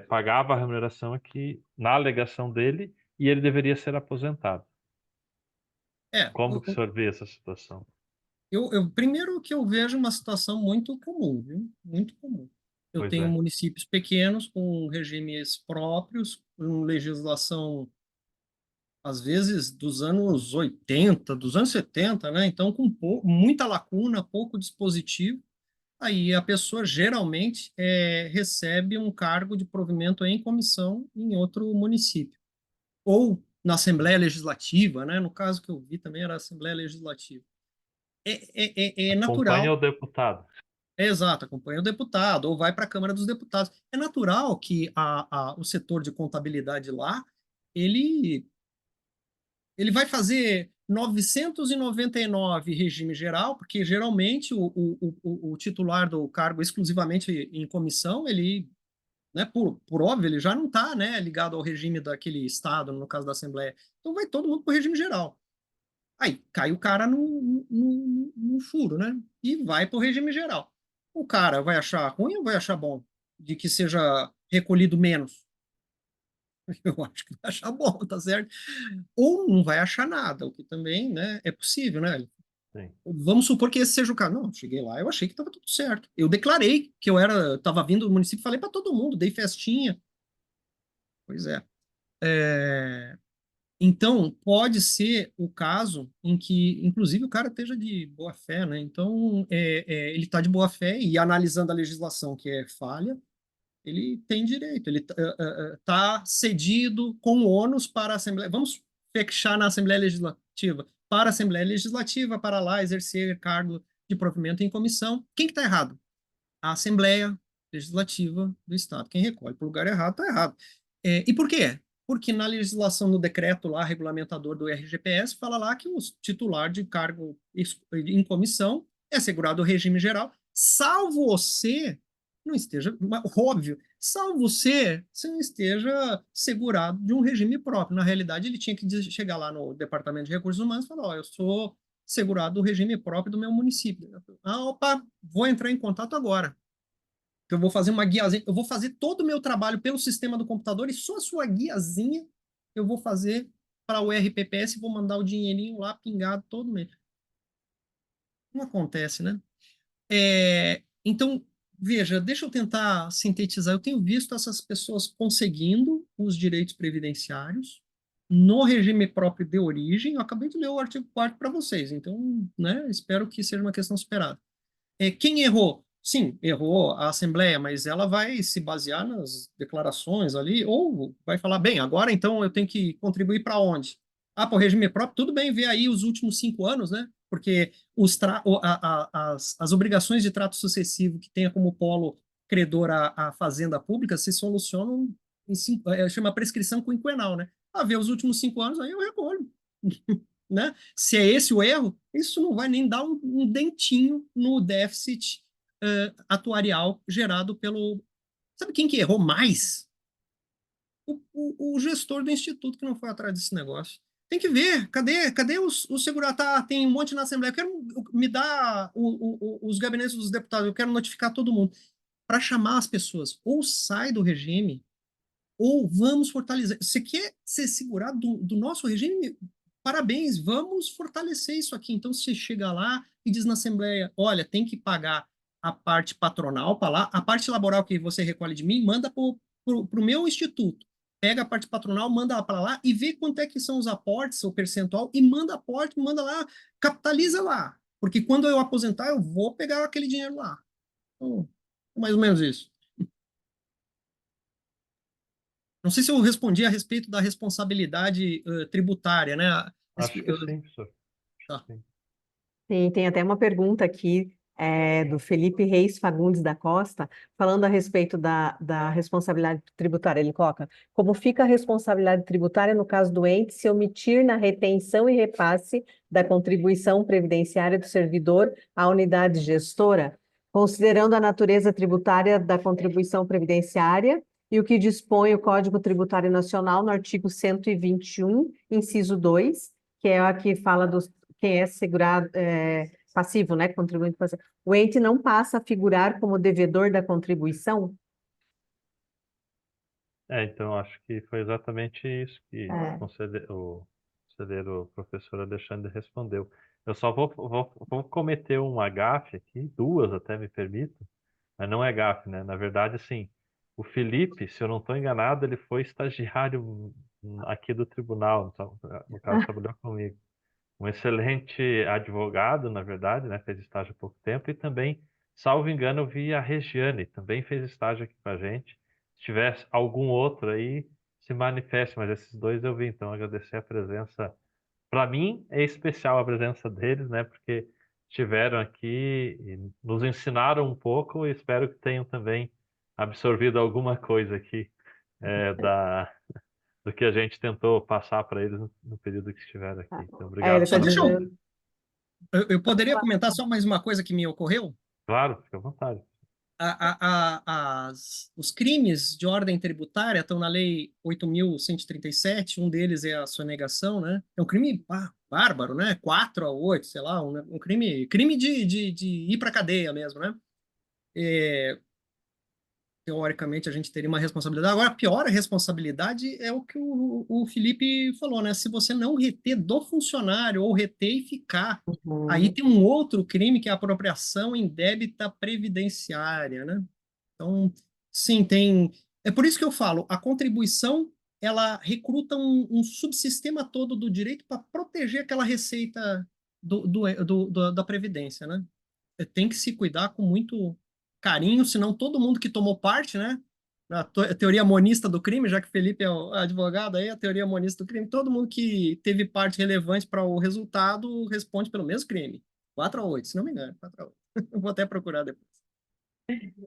pagava a remuneração aqui na alegação dele e ele deveria ser aposentado. é. Como que o senhor vê essa situação? Primeiro que eu vejo uma situação muito comum, viu? Muito comum. Eu Pois tenho é. municípios pequenos com regimes próprios, com legislação, às vezes, dos anos 80, dos anos 70, né? Então, com muita lacuna, pouco dispositivo. Aí a pessoa geralmente recebe um cargo de provimento em comissão em outro município. Ou na Assembleia Legislativa, né? No caso que eu vi também era a Assembleia Legislativa. É Acompanha natural. o deputado. Exato, acompanha o deputado ou vai para a Câmara dos Deputados. É natural que o setor de contabilidade lá, ele, ele vai fazer 999 regime geral, porque geralmente o titular do cargo exclusivamente em comissão, ele, né, por óbvio, ele já não está, né, ligado ao regime daquele estado, no caso da Assembleia. Então vai todo mundo para o regime geral. Aí cai o cara no furo, né? E vai para o regime geral. O cara vai achar ruim ou vai achar bom de que seja recolhido menos? Eu acho que vai achar bom, tá certo? Ou não vai achar nada, o que também, né, é possível, né? Sim. Vamos supor que esse seja o caso. Não, cheguei lá, eu achei que estava tudo certo. Eu declarei que estava vindo do município, falei para todo mundo, dei festinha. Pois é. Então, pode ser o caso em que, inclusive, o cara esteja de boa fé, né? Então, ele está de boa fé e analisando a legislação que é falha, ele tem direito, ele está cedido com ônus para a Assembleia. Vamos fechar na Assembleia Legislativa. Para a Assembleia Legislativa, para lá exercer cargo de provimento em comissão. Quem que está errado? A Assembleia Legislativa do Estado. Quem recolhe para o lugar errado, está errado. E por quê? Porque na legislação, no decreto lá, regulamentador do RGPS, fala lá que o titular de cargo em comissão é assegurado o regime geral, salvo você não esteja, óbvio, salvo você não esteja segurado de um regime próprio. Na realidade, ele tinha que chegar lá no Departamento de Recursos Humanos e falar, ó, eu sou segurado do regime próprio do meu município. Opa, vou entrar em contato agora. Eu vou fazer uma guiazinha, eu vou fazer todo o meu trabalho pelo sistema do computador e só a sua guiazinha eu vou fazer para o RPPS e vou mandar o dinheirinho lá pingado todo mês. Não acontece, né? Então, veja, deixa eu tentar sintetizar. Eu tenho visto essas pessoas conseguindo os direitos previdenciários no regime próprio de origem. Eu acabei de ler o artigo 4º para vocês, então, né, espero que seja uma questão superada. Quem errou? Sim, errou a Assembleia, mas ela vai se basear nas declarações ali, ou vai falar, bem, agora então eu tenho que contribuir para onde? Para o regime próprio, tudo bem, vê aí os últimos 5 anos, né? Porque as obrigações de trato sucessivo que tenha como polo credor a fazenda pública se solucionam chama prescrição quinquenal, né? Ver os últimos 5 anos, aí eu recolho. né? Se é esse o erro, isso não vai nem dar um dentinho no déficit atuarial gerado pelo... Sabe quem que errou mais? O gestor do instituto que não foi atrás desse negócio. Tem que ver, cadê o seguratar? Tem um monte na Assembleia. Eu quero me dar os gabinetes dos deputados, eu quero notificar todo mundo para chamar as pessoas. Ou sai do regime, ou vamos fortalecer. Você quer ser segurado do nosso regime? Parabéns, vamos fortalecer isso aqui. Então, você chega lá e diz na Assembleia, olha, tem que pagar a parte patronal para lá, a parte laboral que você recolhe de mim, manda para o meu instituto. Pega a parte patronal, manda para lá e vê quanto é que são os aportes, o percentual, e manda aporte, manda lá, capitaliza lá. Porque quando eu aposentar, eu vou pegar aquele dinheiro lá. Então, mais ou menos isso. Não sei se eu respondi a respeito da responsabilidade tributária, né? Acho que sim, professor. Tá. Sim. Sim, tem até uma pergunta aqui do Felipe Reis Fagundes da Costa, falando a respeito da responsabilidade tributária. Ele coloca: como fica a responsabilidade tributária no caso do ente se omitir na retenção e repasse da contribuição previdenciária do servidor à unidade gestora, considerando a natureza tributária da contribuição previdenciária e o que dispõe o Código Tributário Nacional no artigo 121, inciso 2, que é a que fala dos quem é segurado, passivo, né, contribuinte passivo. O ente não passa a figurar como devedor da contribuição? Então acho que foi exatamente isso que É. o conselheiro professor Alexandre respondeu. Eu só vou cometer uma gafe aqui, duas até me permito, mas não é gafe, né? Na verdade, assim, o Felipe, se eu não estou enganado, ele foi estagiário aqui do tribunal, então, no caso, trabalhou comigo. Um excelente advogado, na verdade, né? Fez estágio há pouco tempo e também, salvo engano, eu vi a Regiane, também fez estágio aqui com a gente. Se tivesse algum outro aí, se manifeste, mas esses dois eu vi, então agradecer a presença. Para mim é especial a presença deles, né? Porque estiveram aqui e nos ensinaram um pouco e espero que tenham também absorvido alguma coisa aqui do que a gente tentou passar para eles no período que estiveram aqui. Então, Ele obrigado está Só deixa também. dizendo. eu poderia comentar só mais uma coisa que me ocorreu? Claro, fica à vontade. Os crimes de ordem tributária estão na Lei 8.137, um deles é a sonegação, né? É um crime bárbaro, né? 4 a 8, sei lá, um crime de ir para cadeia mesmo, né? Teoricamente a gente teria uma responsabilidade. Agora, a pior responsabilidade é o que o Felipe falou, né? Se você não reter do funcionário ou reter e ficar, aí Uhum. tem um outro crime que é a apropriação indébita previdenciária, né? Então, sim, tem. É por isso que eu falo, a contribuição ela recruta um subsistema todo do direito para proteger aquela receita da previdência, né? Tem que se cuidar com muito carinho, senão todo mundo que tomou parte, né? A teoria monista do crime, já que o Felipe é o advogado aí, a teoria monista do crime, todo mundo que teve parte relevante para o resultado responde pelo mesmo crime. 4 a 8, se não me engano, 4 a 8. Eu vou até procurar depois.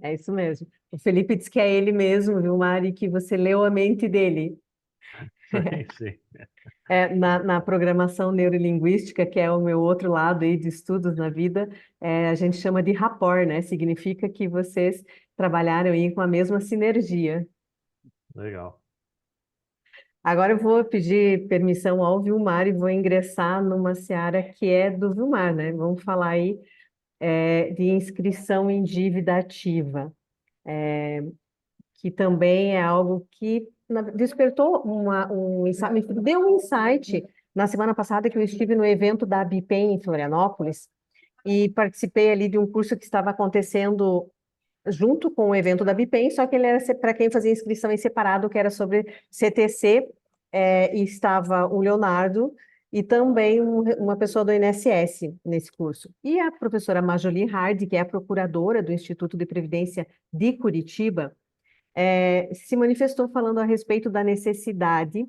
É isso mesmo. O Felipe diz que é ele mesmo, viu, Mari, que você leu a mente dele. Sim, sim. Na programação neurolinguística, que é o meu outro lado aí de estudos na vida, a gente chama de rapport, né? Significa que vocês trabalharam aí com a mesma sinergia. Legal. Agora eu vou pedir permissão ao Vilmar e vou ingressar numa seara que é do Vilmar, né? Vamos falar aí de inscrição em dívida ativa, que também é algo que despertou um insight, me deu um insight na semana passada que eu estive no evento da Bipem em Florianópolis e participei ali de um curso que estava acontecendo junto com o evento da Bipem, só que ele era para quem fazia inscrição em separado, que era sobre CTC, e estava o Leonardo e também uma pessoa do INSS nesse curso. E a professora Marjolie Hardy, que é a procuradora do Instituto de Previdência de Curitiba, se manifestou falando a respeito da necessidade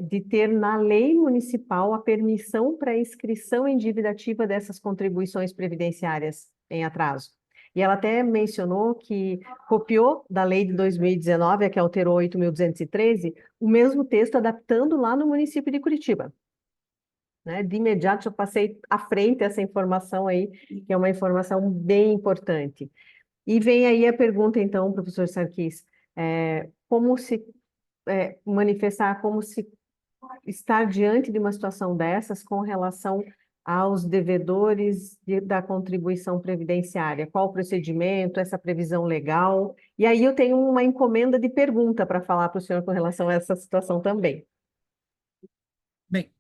de ter na lei municipal a permissão para inscrição em dívida ativa dessas contribuições previdenciárias em atraso. E ela até mencionou que copiou da lei de 2019, a que alterou 8.213, o mesmo texto adaptando lá no município de Curitiba. né? De imediato já passei à frente essa informação aí, que é uma informação bem importante. E vem aí a pergunta, então, professor Sarkis, como se manifestar, como se estar diante de uma situação dessas com relação aos devedores da contribuição previdenciária? Qual o procedimento, essa previsão legal? E aí eu tenho uma encomenda de pergunta para falar para o senhor com relação a essa situação também. Bem,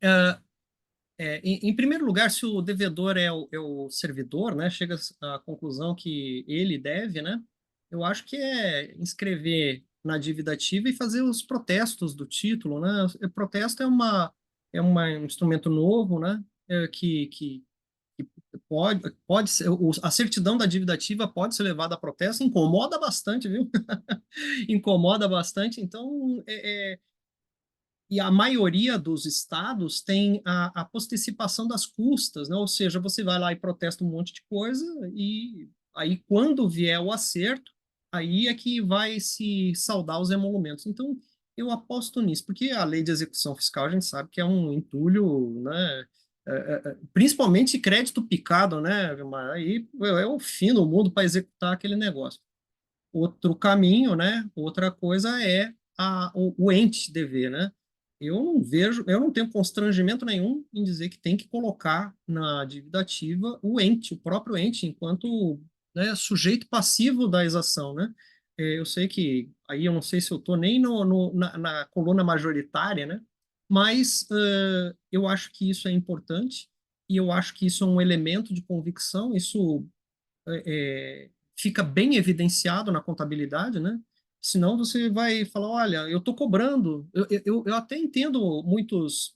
em primeiro lugar, se o devedor é o servidor, né, chega à conclusão que ele deve, né, eu acho que é inscrever na dívida ativa e fazer os protestos do título, né? O protesto é um instrumento novo, né, que pode ser, a certidão da dívida ativa pode ser levada a protesto, incomoda bastante, viu? Incomoda bastante, então e a maioria dos estados tem a postecipação das custas, né? Ou seja, você vai lá e protesta um monte de coisa e aí quando vier o acerto, aí é que vai se saldar os emolumentos. Então, eu aposto nisso, porque a lei de execução fiscal a gente sabe que é um entulho, né? Principalmente crédito picado, né? Aí é o fim do mundo para executar aquele negócio. Outro caminho, né? Outra coisa é o ente dever, né? Eu não tenho constrangimento nenhum em dizer que tem que colocar na dívida ativa o ente, o próprio ente, enquanto, né, sujeito passivo da exação, né? Eu sei que aí eu não sei se eu estou nem na coluna majoritária, né? Mas eu acho que isso é importante e eu acho que isso é um elemento de convicção. Isso fica bem evidenciado na contabilidade, né? Senão você vai falar, olha, eu estou cobrando. Eu até entendo muitos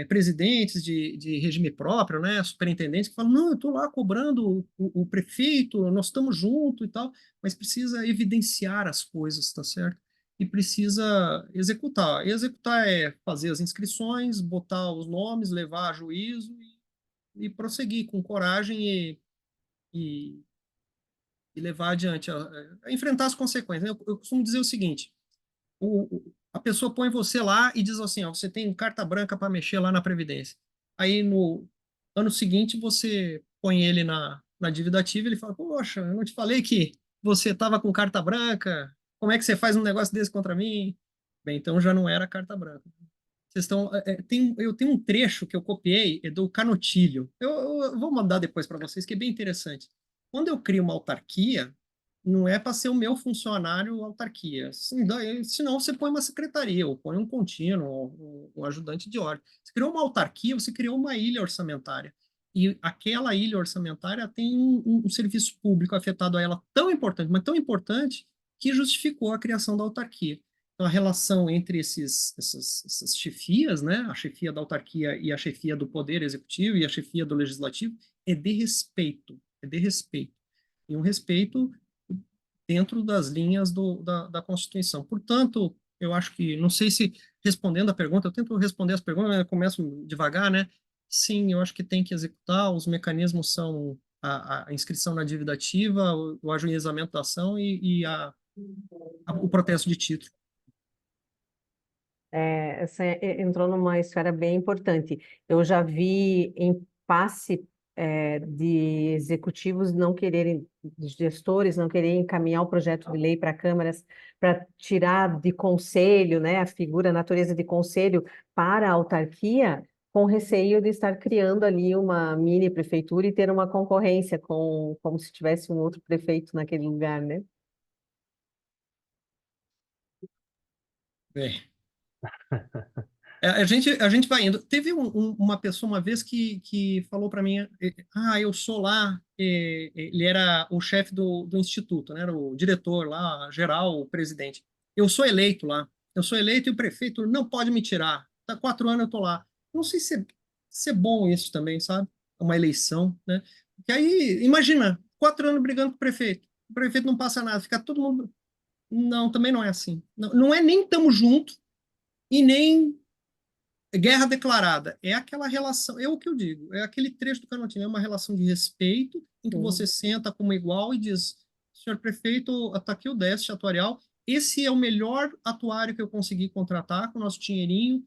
presidentes de regime próprio, né, superintendentes, que falam, não, eu estou lá cobrando o prefeito, nós estamos juntos e tal, mas precisa evidenciar as coisas, tá certo? E precisa executar. E executar é fazer as inscrições, botar os nomes, levar a juízo e prosseguir com coragem e, e levar adiante, a enfrentar as consequências. Eu costumo dizer o seguinte: a pessoa põe você lá e diz assim, ó, você tem carta branca para mexer lá na Previdência. Aí no ano seguinte você põe ele na dívida ativa e ele fala, poxa, eu não te falei que você estava com carta branca? Como é que você faz um negócio desse contra mim? Bem, então já não era carta branca. Vocês estão, eu tenho um trecho que eu copiei do Canutilho. Eu vou mandar depois para vocês, que é bem interessante. Quando eu crio uma autarquia, não é para ser o meu funcionário autarquia. Senão você põe uma secretaria, ou põe um contínuo, um ajudante de ordem. Você criou uma autarquia, você criou uma ilha orçamentária. E aquela ilha orçamentária tem um serviço público afetado a ela tão importante, mas tão importante, que justificou a criação da autarquia. Então, a relação entre essas chefias, né, a chefia da autarquia e a chefia do poder executivo e a chefia do legislativo, é de respeito, é de respeito. E um respeito dentro das linhas da Constituição. Portanto, eu acho que, não sei se respondendo a pergunta, eu tento responder as perguntas, mas eu começo devagar, né? Sim, eu acho que tem que executar, os mecanismos são a inscrição na dívida ativa, o ajuizamento da ação e o protesto de título. Essa entrou numa esfera bem importante. Eu já vi impasse de executivos não quererem, de gestores não quererem encaminhar o projeto de lei para câmaras para tirar de conselho, né, a figura, a natureza de conselho para a autarquia, com receio de estar criando ali uma mini prefeitura e ter uma concorrência como se tivesse um outro prefeito naquele lugar, né? Bem, a gente vai indo. Teve uma pessoa uma vez que falou para mim, eu sou lá, ele era o chefe do instituto, né, era o diretor lá, geral, o presidente. Eu sou eleito lá, eu sou eleito e o prefeito não pode me tirar. Há 4 anos eu estou lá. Não sei se é bom isso também, sabe? Uma eleição, né? Porque aí, imagina, 4 anos brigando com o prefeito não passa nada, fica todo mundo... Não, também não é assim. Não, não é nem tamo junto e nem guerra declarada. É aquela relação, é o que eu digo, é aquele trecho do Canotino, é uma relação de respeito em que você senta como igual e diz, senhor prefeito, está aqui o déficit atuarial, esse é o melhor atuário que eu consegui contratar com o nosso dinheirinho,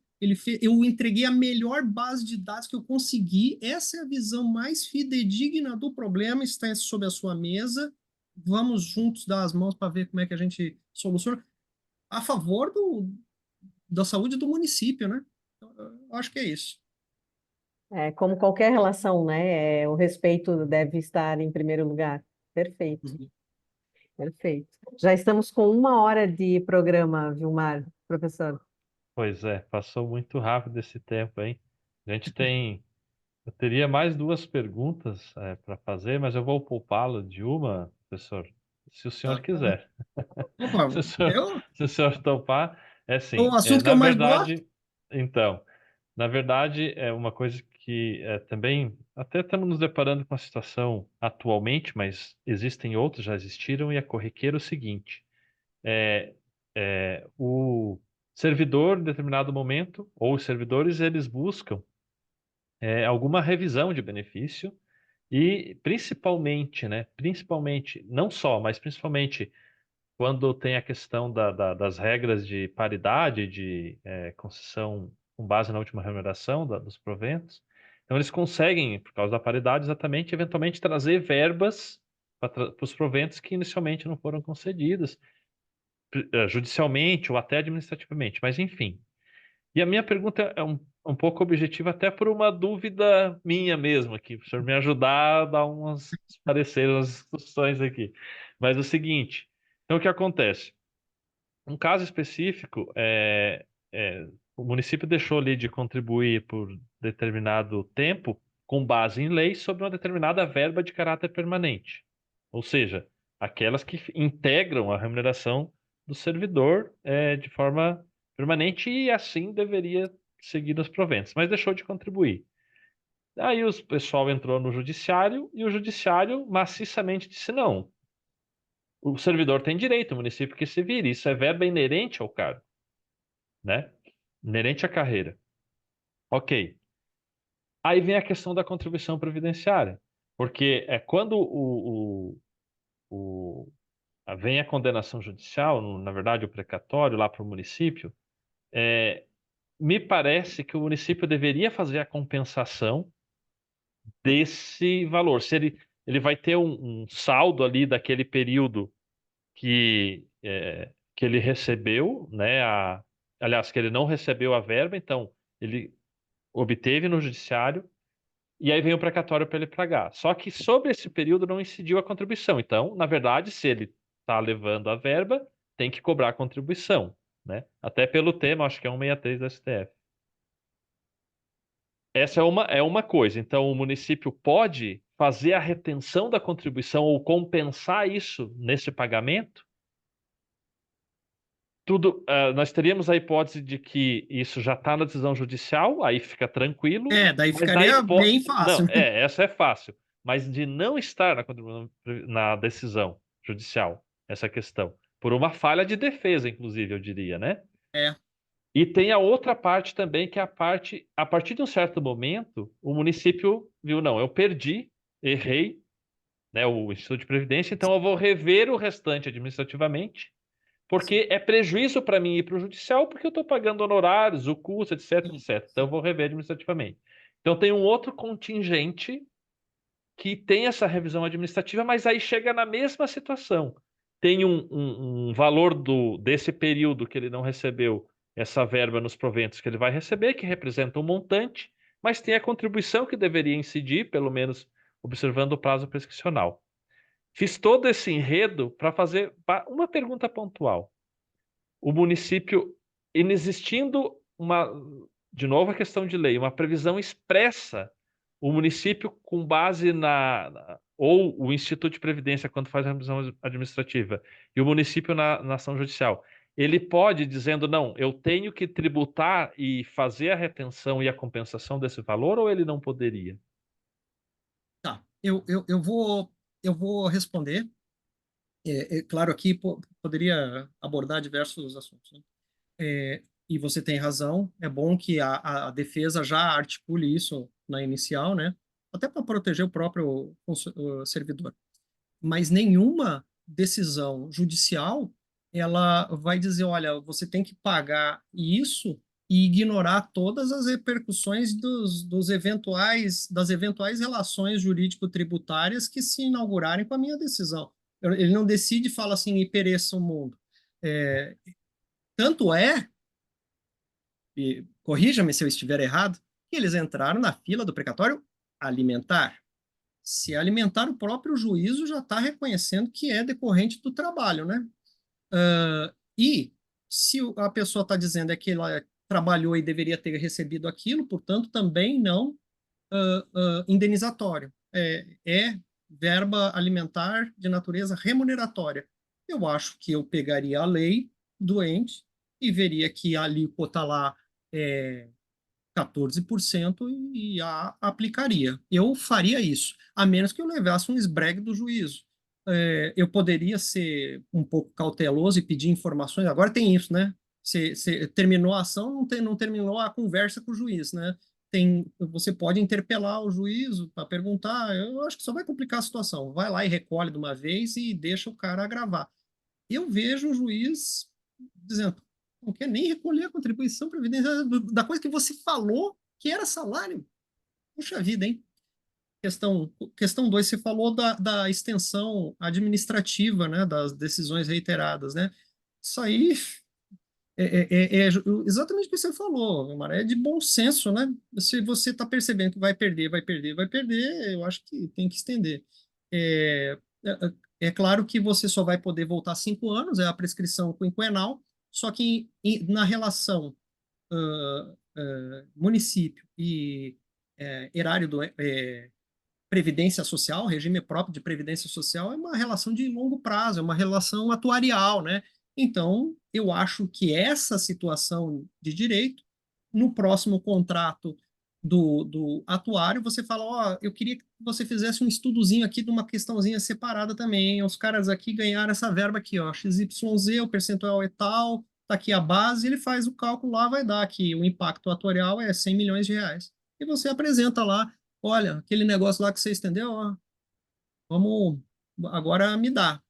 eu entreguei a melhor base de dados que eu consegui. Essa é a visão mais fidedigna do problema, está sob a sua mesa. Vamos juntos dar as mãos para ver como é que a gente soluciona a favor da saúde do município, né? Eu acho que é isso. Como qualquer relação, né? O respeito deve estar em primeiro lugar. Perfeito, perfeito. Já estamos com 1 hora de programa, Vilmar, professor. Pois é, passou muito rápido esse tempo, hein? A gente tem. Eu teria mais 2 perguntas para fazer, mas eu vou poupá-lo de uma, professor, se o senhor Tá? quiser. Opa, Se o senhor, se o senhor topar, é é o assim, assunto que na eu mais gosto. verdade, então, na verdade, é uma coisa que também, até estamos nos deparando com a situação atualmente, mas existem outros, já existiram, e é corriqueiro o seguinte, é, o servidor, em determinado momento, ou os servidores, eles buscam alguma revisão de benefício, e principalmente, né, principalmente, não só, mas principalmente quando tem a questão das regras de paridade, de concessão com base na última remuneração dos proventos. Então, eles conseguem, por causa da paridade, exatamente, eventualmente trazer verbas para os proventos que inicialmente não foram concedidos, judicialmente ou até administrativamente, mas enfim. E a minha pergunta é um pouco objetiva, até por uma dúvida minha mesmo aqui, para o senhor me ajudar a dar uns pareceres, umas discussões aqui. Mas é o seguinte, então o que acontece? Um caso específico, o município deixou ali de contribuir por determinado tempo com base em lei sobre uma determinada verba de caráter permanente. Ou seja, aquelas que integram a remuneração do servidor de forma permanente e assim deveria seguir os proventos, mas deixou de contribuir. Aí o pessoal entrou no judiciário e o judiciário maciçamente disse não. O servidor tem direito, o município que se vire. Isso é verba inerente ao cargo, né? Inerente à carreira. Ok. Aí vem a questão da contribuição previdenciária. Porque quando vem a condenação judicial, na verdade o precatório lá para o município, me parece que o município deveria fazer a compensação desse valor. Se ele vai ter um saldo ali daquele período que ele recebeu, né? Aliás, que ele não recebeu a verba, então ele obteve no judiciário e aí vem o precatório para ele pagar. Só que sobre esse período não incidiu a contribuição. Então, na verdade, se ele está levando a verba, tem que cobrar a contribuição, né? Até pelo tema, acho que é 163 do STF. Essa é uma coisa. Então, o município pode fazer a retenção da contribuição ou compensar isso nesse pagamento. Nós teríamos a hipótese de que isso já está na decisão judicial, aí fica tranquilo. Daí Mas ficaria bem fácil. Não, essa é fácil. Mas de não estar na decisão judicial, essa questão, por uma falha de defesa, inclusive, eu diria, né? É. E tem a outra parte também, que é a partir de um certo momento, o município viu, não, eu perdi, errei, né, o Instituto de Previdência, então eu vou rever o restante administrativamente, porque é prejuízo para mim ir para o judicial, porque eu estou pagando honorários, o custo, etc, etc. Então eu vou rever administrativamente. Então tem um outro contingente que tem essa revisão administrativa, mas aí chega na mesma situação. Tem um valor desse período que ele não recebeu essa verba nos proventos que ele vai receber, que representa um montante, mas tem a contribuição que deveria incidir, pelo menos observando o prazo prescricional. Fiz todo esse enredo para fazer uma pergunta pontual. O município, inexistindo de novo a questão de lei, uma previsão expressa, o município, com base ou o Instituto de Previdência, quando faz a revisão administrativa, e o município na ação judicial, ele pode, dizendo, não, eu tenho que tributar e fazer a retenção e a compensação desse valor, ou ele não poderia? Tá, eu vou responder. Claro, aqui poderia abordar diversos assuntos, né? E você tem razão, é bom que a defesa já articule isso na inicial, né? Até para proteger o próprio o servidor. Mas nenhuma decisão judicial ela vai dizer, olha, você tem que pagar isso e ignorar todas as repercussões das eventuais relações jurídico-tributárias que se inaugurarem com a minha decisão. Ele não decide e fala assim, e pereça o mundo. Tanto é, e corrija-me se eu estiver errado, que eles entraram na fila do precatório alimentar. Se alimentar, o próprio juízo já está reconhecendo que é decorrente do trabalho, né? E se a pessoa está dizendo que ela trabalhou e deveria ter recebido aquilo, portanto, também não indenizatório. É verba alimentar de natureza remuneratória. Eu acho que eu pegaria a lei doente e veria que a alíquota lá é 14% e a aplicaria. Eu faria isso, a menos que eu levasse um esbregue do juízo. Eu poderia ser um pouco cauteloso e pedir informações. Agora tem isso, né? Você terminou a ação, não terminou a conversa com o juiz, né? Você pode interpelar o juízo para perguntar. Eu acho que só vai complicar a situação. Vai lá e recolhe de uma vez e deixa o cara agravar. Eu vejo o juiz dizendo, não quer nem recolher a contribuição previdenciária da coisa que você falou que era salário. Puxa vida, hein? Questão 2, você falou da extensão administrativa, né, das decisões reiteradas, né? Isso aí é exatamente o que você falou, Maré, é de bom senso, né? Se você está percebendo que vai perder, vai perder, vai perder, eu acho que tem que estender. É claro que você só vai poder voltar 5 anos, é a prescrição quinquenal, só que na relação município e erário previdência social, regime próprio de previdência social, é uma relação de longo prazo, é uma relação atuarial, né? Então, eu acho que essa situação de direito, no próximo contrato do atuário, você fala, ó, eu queria que você fizesse um estudozinho aqui de uma questãozinha separada também. Os caras aqui ganharam essa verba aqui, ó, XYZ, o percentual é tal, tá aqui a base, ele faz o cálculo lá, vai dar que o impacto atuarial é 100 milhões de reais. E você apresenta lá, olha, aquele negócio lá que você estendeu, ó, vamos, agora me dá.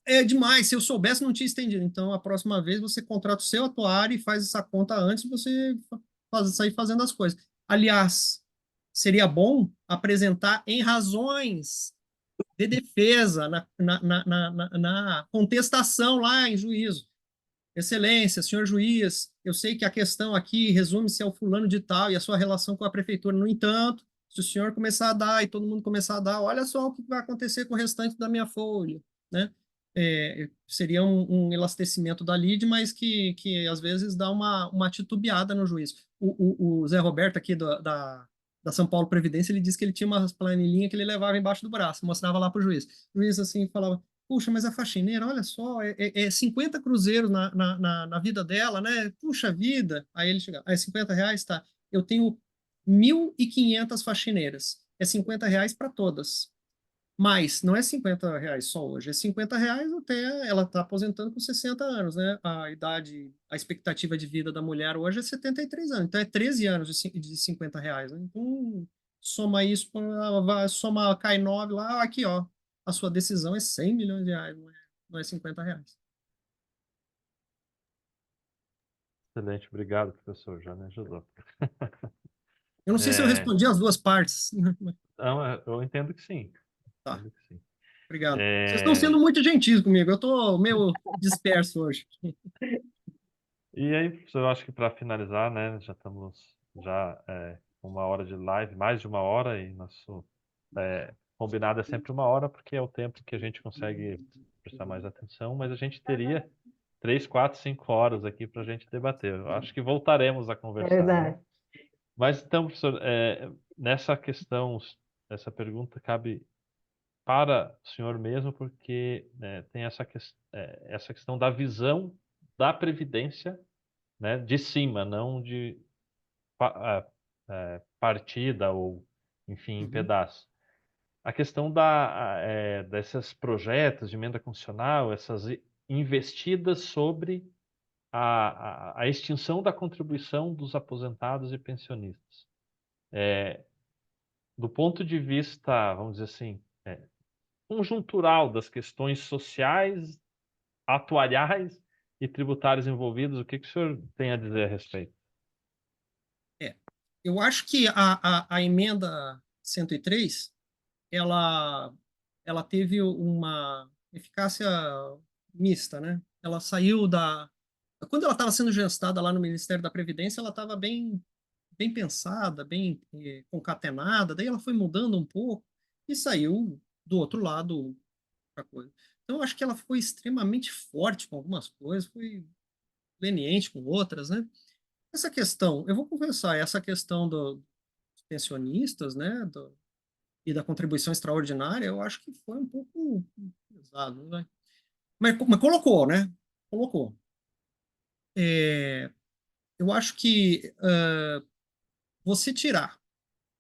É demais, se eu soubesse não tinha estendido. Então, a próxima vez você contrata o seu atuário e faz essa conta antes de você sair fazendo as coisas. Aliás, seria bom apresentar em razões de defesa na contestação lá em juízo. Excelência, senhor juiz, eu sei que a questão aqui resume-se ao fulano de tal e a sua relação com a prefeitura. No entanto, se o senhor começar a dar e todo mundo começar a dar, olha só o que vai acontecer com o restante da minha folha, né? Seria um elastecimento da lide, mas que às vezes dá uma titubeada no juiz. O Zé Roberto aqui da São Paulo Previdência, ele disse que ele tinha uma planilhinha que ele levava embaixo do braço, mostrava lá para o juiz. O juiz assim falava, puxa, mas a faxineira, olha só, 50 cruzeiros na vida dela, né? Puxa vida. Aí ele chega, é 50 reais, tá? Eu tenho 1.500 faxineiras. É 50 reais para todas. Mas não é 50 reais só hoje, é 50 reais até ela está aposentando com 60 anos, né? A expectativa de vida da mulher hoje é 73 anos, então é 13 anos de 50 reais. Né? Então, soma isso, soma, cai 9 lá, aqui, ó, a sua decisão é 100 milhões de reais, não é 50 reais. Excelente, obrigado, professor, já me ajudou. Eu não sei se eu respondi as duas partes. Não, eu entendo que sim. Tá, Entendo que sim. obrigado. Vocês estão sendo muito gentis comigo, eu estou meio disperso hoje. E aí, professor, eu acho que para finalizar, né, já estamos com 1 hora de live, mais de 1 hora, e nosso combinado é sempre 1 hora, porque é o tempo que a gente consegue prestar mais atenção, mas a gente teria 3, 4, 5 horas aqui para a gente debater. Eu acho que voltaremos a É conversar, né? verdade. Mas então, professor, nessa questão, essa pergunta cabe para o senhor mesmo, porque tem essa questão da visão da Previdência, né, de cima, não de partida ou, enfim, em pedaços. A questão desses projetos de emenda constitucional, essas investidas sobre a extinção da contribuição dos aposentados e pensionistas. Do ponto de vista, vamos dizer assim, conjuntural das questões sociais, atuariais e tributários envolvidos. O que que o senhor tem a dizer a respeito? Eu acho que a emenda 103, ela teve uma eficácia mista, né? Ela saiu da... Quando ela estava sendo gestada lá no Ministério da Previdência, ela estava bem pensada, bem concatenada, daí ela foi mudando um pouco e saiu do outro lado a coisa. Então, eu acho que ela foi extremamente forte com algumas coisas, foi leniente com outras, né? Essa questão, eu vou conversar, essa questão dos pensionistas, né, e da contribuição extraordinária, eu acho que foi um pouco pesado, né? Mas colocou, né? Colocou. Eu acho que você tirar.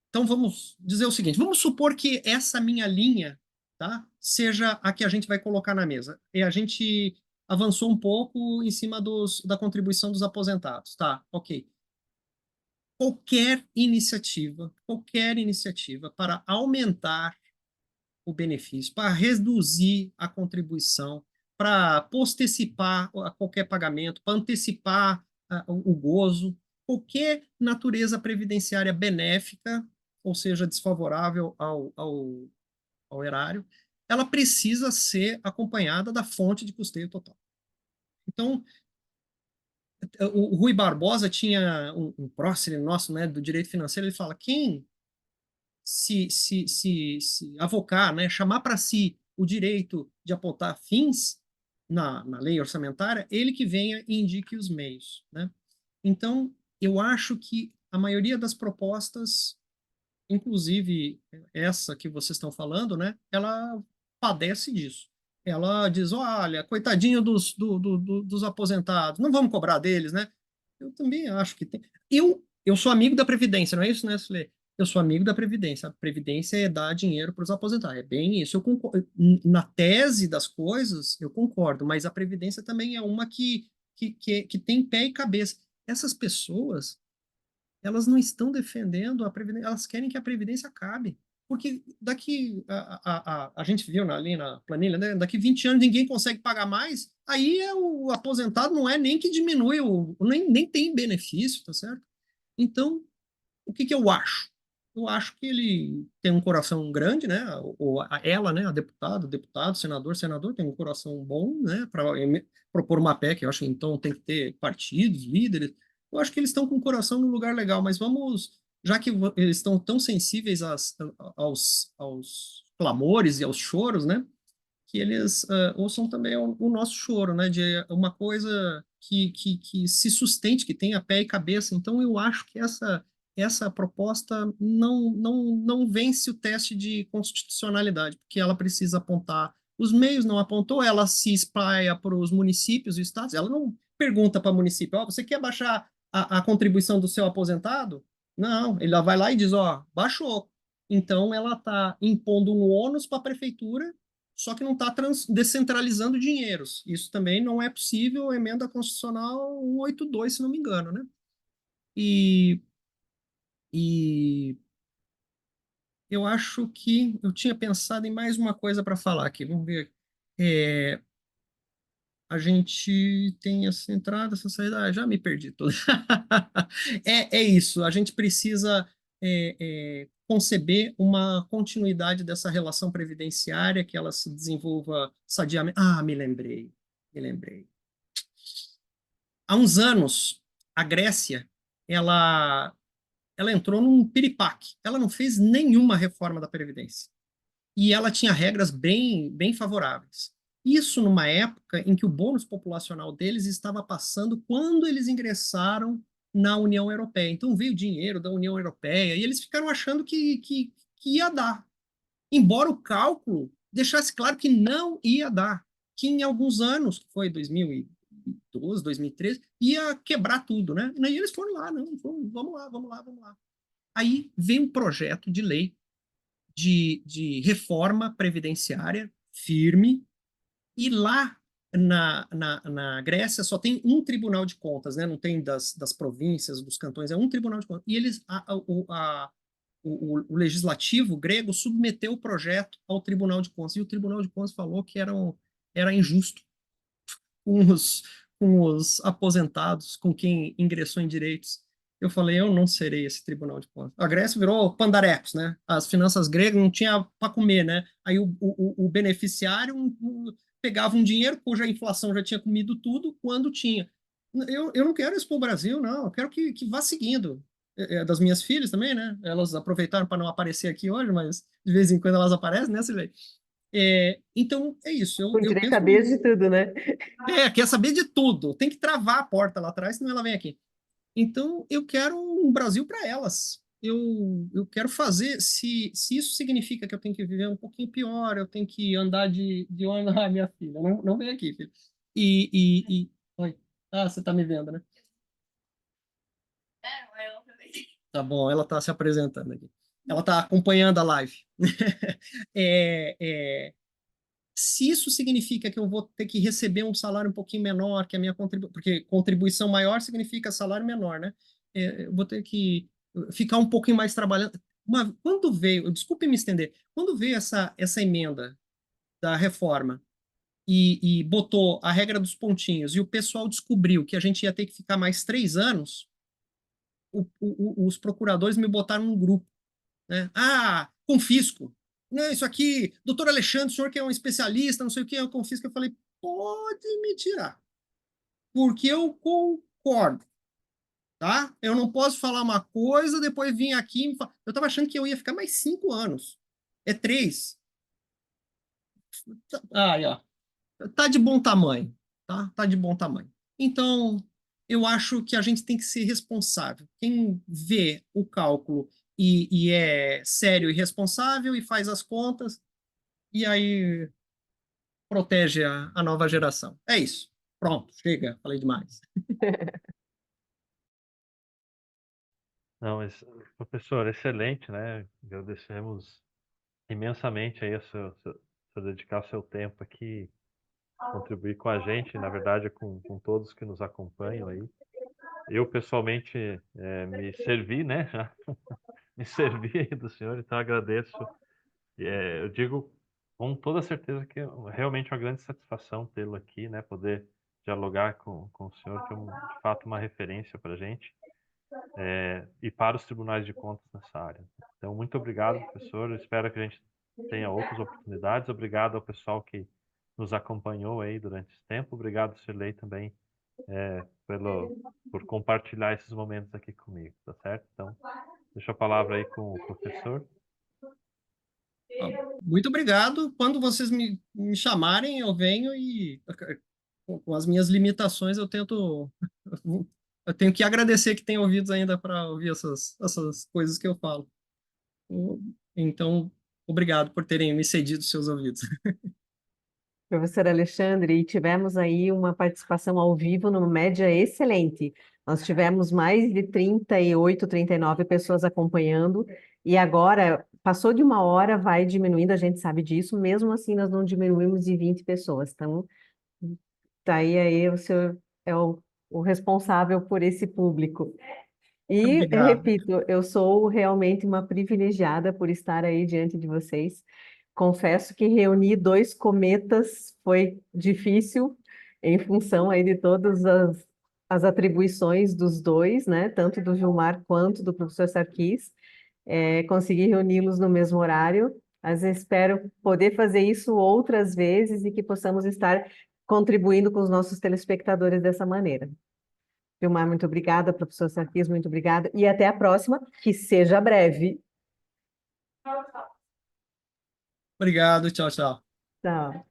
Então, vamos dizer o seguinte, vamos supor que essa minha linha, tá, seja a que a gente vai colocar na mesa. E a gente avançou um pouco em cima da contribuição dos aposentados, tá? Ok. Qualquer iniciativa para aumentar o benefício, para reduzir a contribuição, para postecipar a qualquer pagamento, para antecipar o gozo, qualquer natureza previdenciária benéfica, ou seja, desfavorável ao erário, ela precisa ser acompanhada da fonte de custeio total. Então, o Rui Barbosa tinha um próximo nosso, né, do direito financeiro, ele fala, quem se avocar, né, chamar para si o direito de apontar fins na lei orçamentária, ele que venha e indique os meios, né? Então, eu acho que a maioria das propostas, inclusive essa que vocês estão falando, né, ela padece disso. Ela diz, olha, coitadinho dos aposentados, não vamos cobrar deles, né? Eu também acho que tem. Eu sou amigo da Previdência, não é isso, né, Sule? Eu sou amigo da Previdência. A Previdência é dar dinheiro para os aposentados. É bem isso. Eu concordo. Na tese das coisas, eu concordo, mas a Previdência também é uma que tem pé e cabeça. Essas pessoas, elas não estão defendendo a Previdência, elas querem que a Previdência acabe. Porque daqui, a gente viu ali na planilha, né? Daqui 20 anos ninguém consegue pagar mais, aí o aposentado não é nem que diminui, nem tem benefício, tá certo? Então, o que eu acho? Eu acho que ele tem um coração grande, né? Ou ela, né? A deputada, deputado, senador, tem um coração bom, né? Para propor uma PEC. Eu acho que então tem que ter partidos, líderes. Eu acho que eles estão com o coração no lugar legal, mas vamos, já que eles estão tão sensíveis aos clamores e aos choros, né? Que eles ouçam também o nosso choro, né? De uma coisa que se sustente, que tenha pé e cabeça. Então, eu acho que essa proposta não vence o teste de constitucionalidade, porque ela precisa apontar os meios, não apontou, ela se espraia para os municípios e estados, ela não pergunta para o município, oh, você quer baixar a contribuição do seu aposentado? Não, ele vai lá e diz, ó, oh, baixou. Então, ela está impondo um ônus para a prefeitura, só que não está descentralizando dinheiros. Isso também não é possível, emenda constitucional 182, se não me engano, né? E eu acho que eu tinha pensado em mais uma coisa para falar aqui. Vamos ver. A gente tem essa entrada, essa saída. Já me perdi tudo. É isso. A gente precisa conceber uma continuidade dessa relação previdenciária, que ela se desenvolva sadiamente. Me lembrei. Há uns anos, a Grécia, ela entrou num piripaque. Ela não fez nenhuma reforma da Previdência. E ela tinha regras bem favoráveis. Isso numa época em que o bônus populacional deles estava passando quando eles ingressaram na União Europeia. Então veio dinheiro da União Europeia e eles ficaram achando que ia dar. Embora o cálculo deixasse claro que não ia dar. Que em alguns anos, que foi 2012, 2013, ia quebrar tudo, né? E aí eles foram lá, não, vamos lá. Aí vem um projeto de lei de reforma previdenciária firme, e lá na Grécia só tem um tribunal de contas, né? Não tem das províncias, dos cantões, é um tribunal de contas. E eles, o legislativo grego submeteu o projeto ao Tribunal de Contas, e o Tribunal de Contas falou que era injusto com com os aposentados, com quem ingressou em direitos. Eu falei, eu não serei esse Tribunal de Contas. A Grécia virou pandarecos, né? As finanças gregas não tinha para comer, né? Aí o beneficiário pegava um dinheiro cuja inflação já tinha comido tudo quando tinha. Eu não quero isso para o Brasil, não. Eu quero que vá seguindo. Das minhas filhas também, né? Elas aproveitaram para não aparecer aqui hoje, mas de vez em quando elas aparecem, né, Silvia? Então, é isso. Com Eu direito a penso. beijo de tudo, né? Quer saber de tudo. Tem que travar a porta lá atrás, senão ela vem aqui. Então, eu quero um Brasil para elas. Eu quero fazer. Se isso significa que eu tenho que viver um pouquinho pior, eu tenho que andar de ônibus. Ah, minha filha, não vem aqui, filha. Oi. Ah, você está me vendo, né? Tá bom, ela está se apresentando aqui. Ela está acompanhando a live. É, é, se isso significa que eu vou ter que receber um salário um pouquinho menor que a minha contribuição, porque contribuição maior significa salário menor, né? Eu vou ter que ficar um pouquinho mais trabalhando. Quando veio, desculpe me estender, quando veio essa emenda da reforma e botou a regra dos pontinhos e o pessoal descobriu que a gente ia ter que ficar mais 3 anos, os procuradores me botaram num grupo, né? Ah, confisco. Não, isso aqui, doutor Alexandre, o senhor que é um especialista, não sei o que, eu confisco. Eu falei, pode me tirar, porque eu concordo, tá? Eu não posso falar uma coisa, depois vir aqui e me falar. Eu estava achando que eu ia ficar mais 5 anos. É 3. Aí, ó. Tá de bom tamanho, tá? Tá de bom tamanho. Então, eu acho que a gente tem que ser responsável. Quem vê o cálculo e é sério e responsável e faz as contas, e aí protege a nova geração. É isso. Pronto, chega, falei demais. Não, professor, excelente, né? Agradecemos imensamente aí seu dedicar seu tempo aqui, contribuir com a gente, na verdade, com todos que nos acompanham aí. Eu, pessoalmente, me servi, né? Me servi aí do senhor, então agradeço. Eu digo com toda certeza que é realmente uma grande satisfação tê-lo aqui, né? Poder dialogar com o senhor, que é, de fato, uma referência para a gente, e para os tribunais de contas nessa área. Então, muito obrigado, professor. Eu espero que a gente tenha outras oportunidades. Obrigado ao pessoal que nos acompanhou aí durante esse tempo. Obrigado, Sirlei, também, por compartilhar esses momentos aqui comigo, tá certo? Então, deixo a palavra aí com o professor. Muito obrigado. Quando vocês me chamarem, eu venho e, com as minhas limitações, eu tento. Eu tenho que agradecer que tem ouvidos ainda para ouvir essas coisas que eu falo. Então, obrigado por terem me cedido seus ouvidos. Professor Alexandre, e tivemos aí uma participação ao vivo numa média excelente. Nós tivemos mais de 38, 39 pessoas acompanhando, e agora passou de uma hora, vai diminuindo, a gente sabe disso, mesmo assim nós não diminuímos de 20 pessoas. Então, tá aí o senhor é o responsável por esse público. E, Obrigado. repito, eu sou realmente uma privilegiada por estar aí diante de vocês. Confesso que reunir dois cometas foi difícil, em função aí de todas as atribuições dos dois, né? Tanto do Gilmar quanto do professor Sarkis. Consegui reuni-los no mesmo horário, mas espero poder fazer isso outras vezes e que possamos estar contribuindo com os nossos telespectadores dessa maneira. Vilmar, muito obrigada. Professor Sarkis, muito obrigada. E até a próxima, que seja breve. Obrigado. Tchau, tchau. Tchau.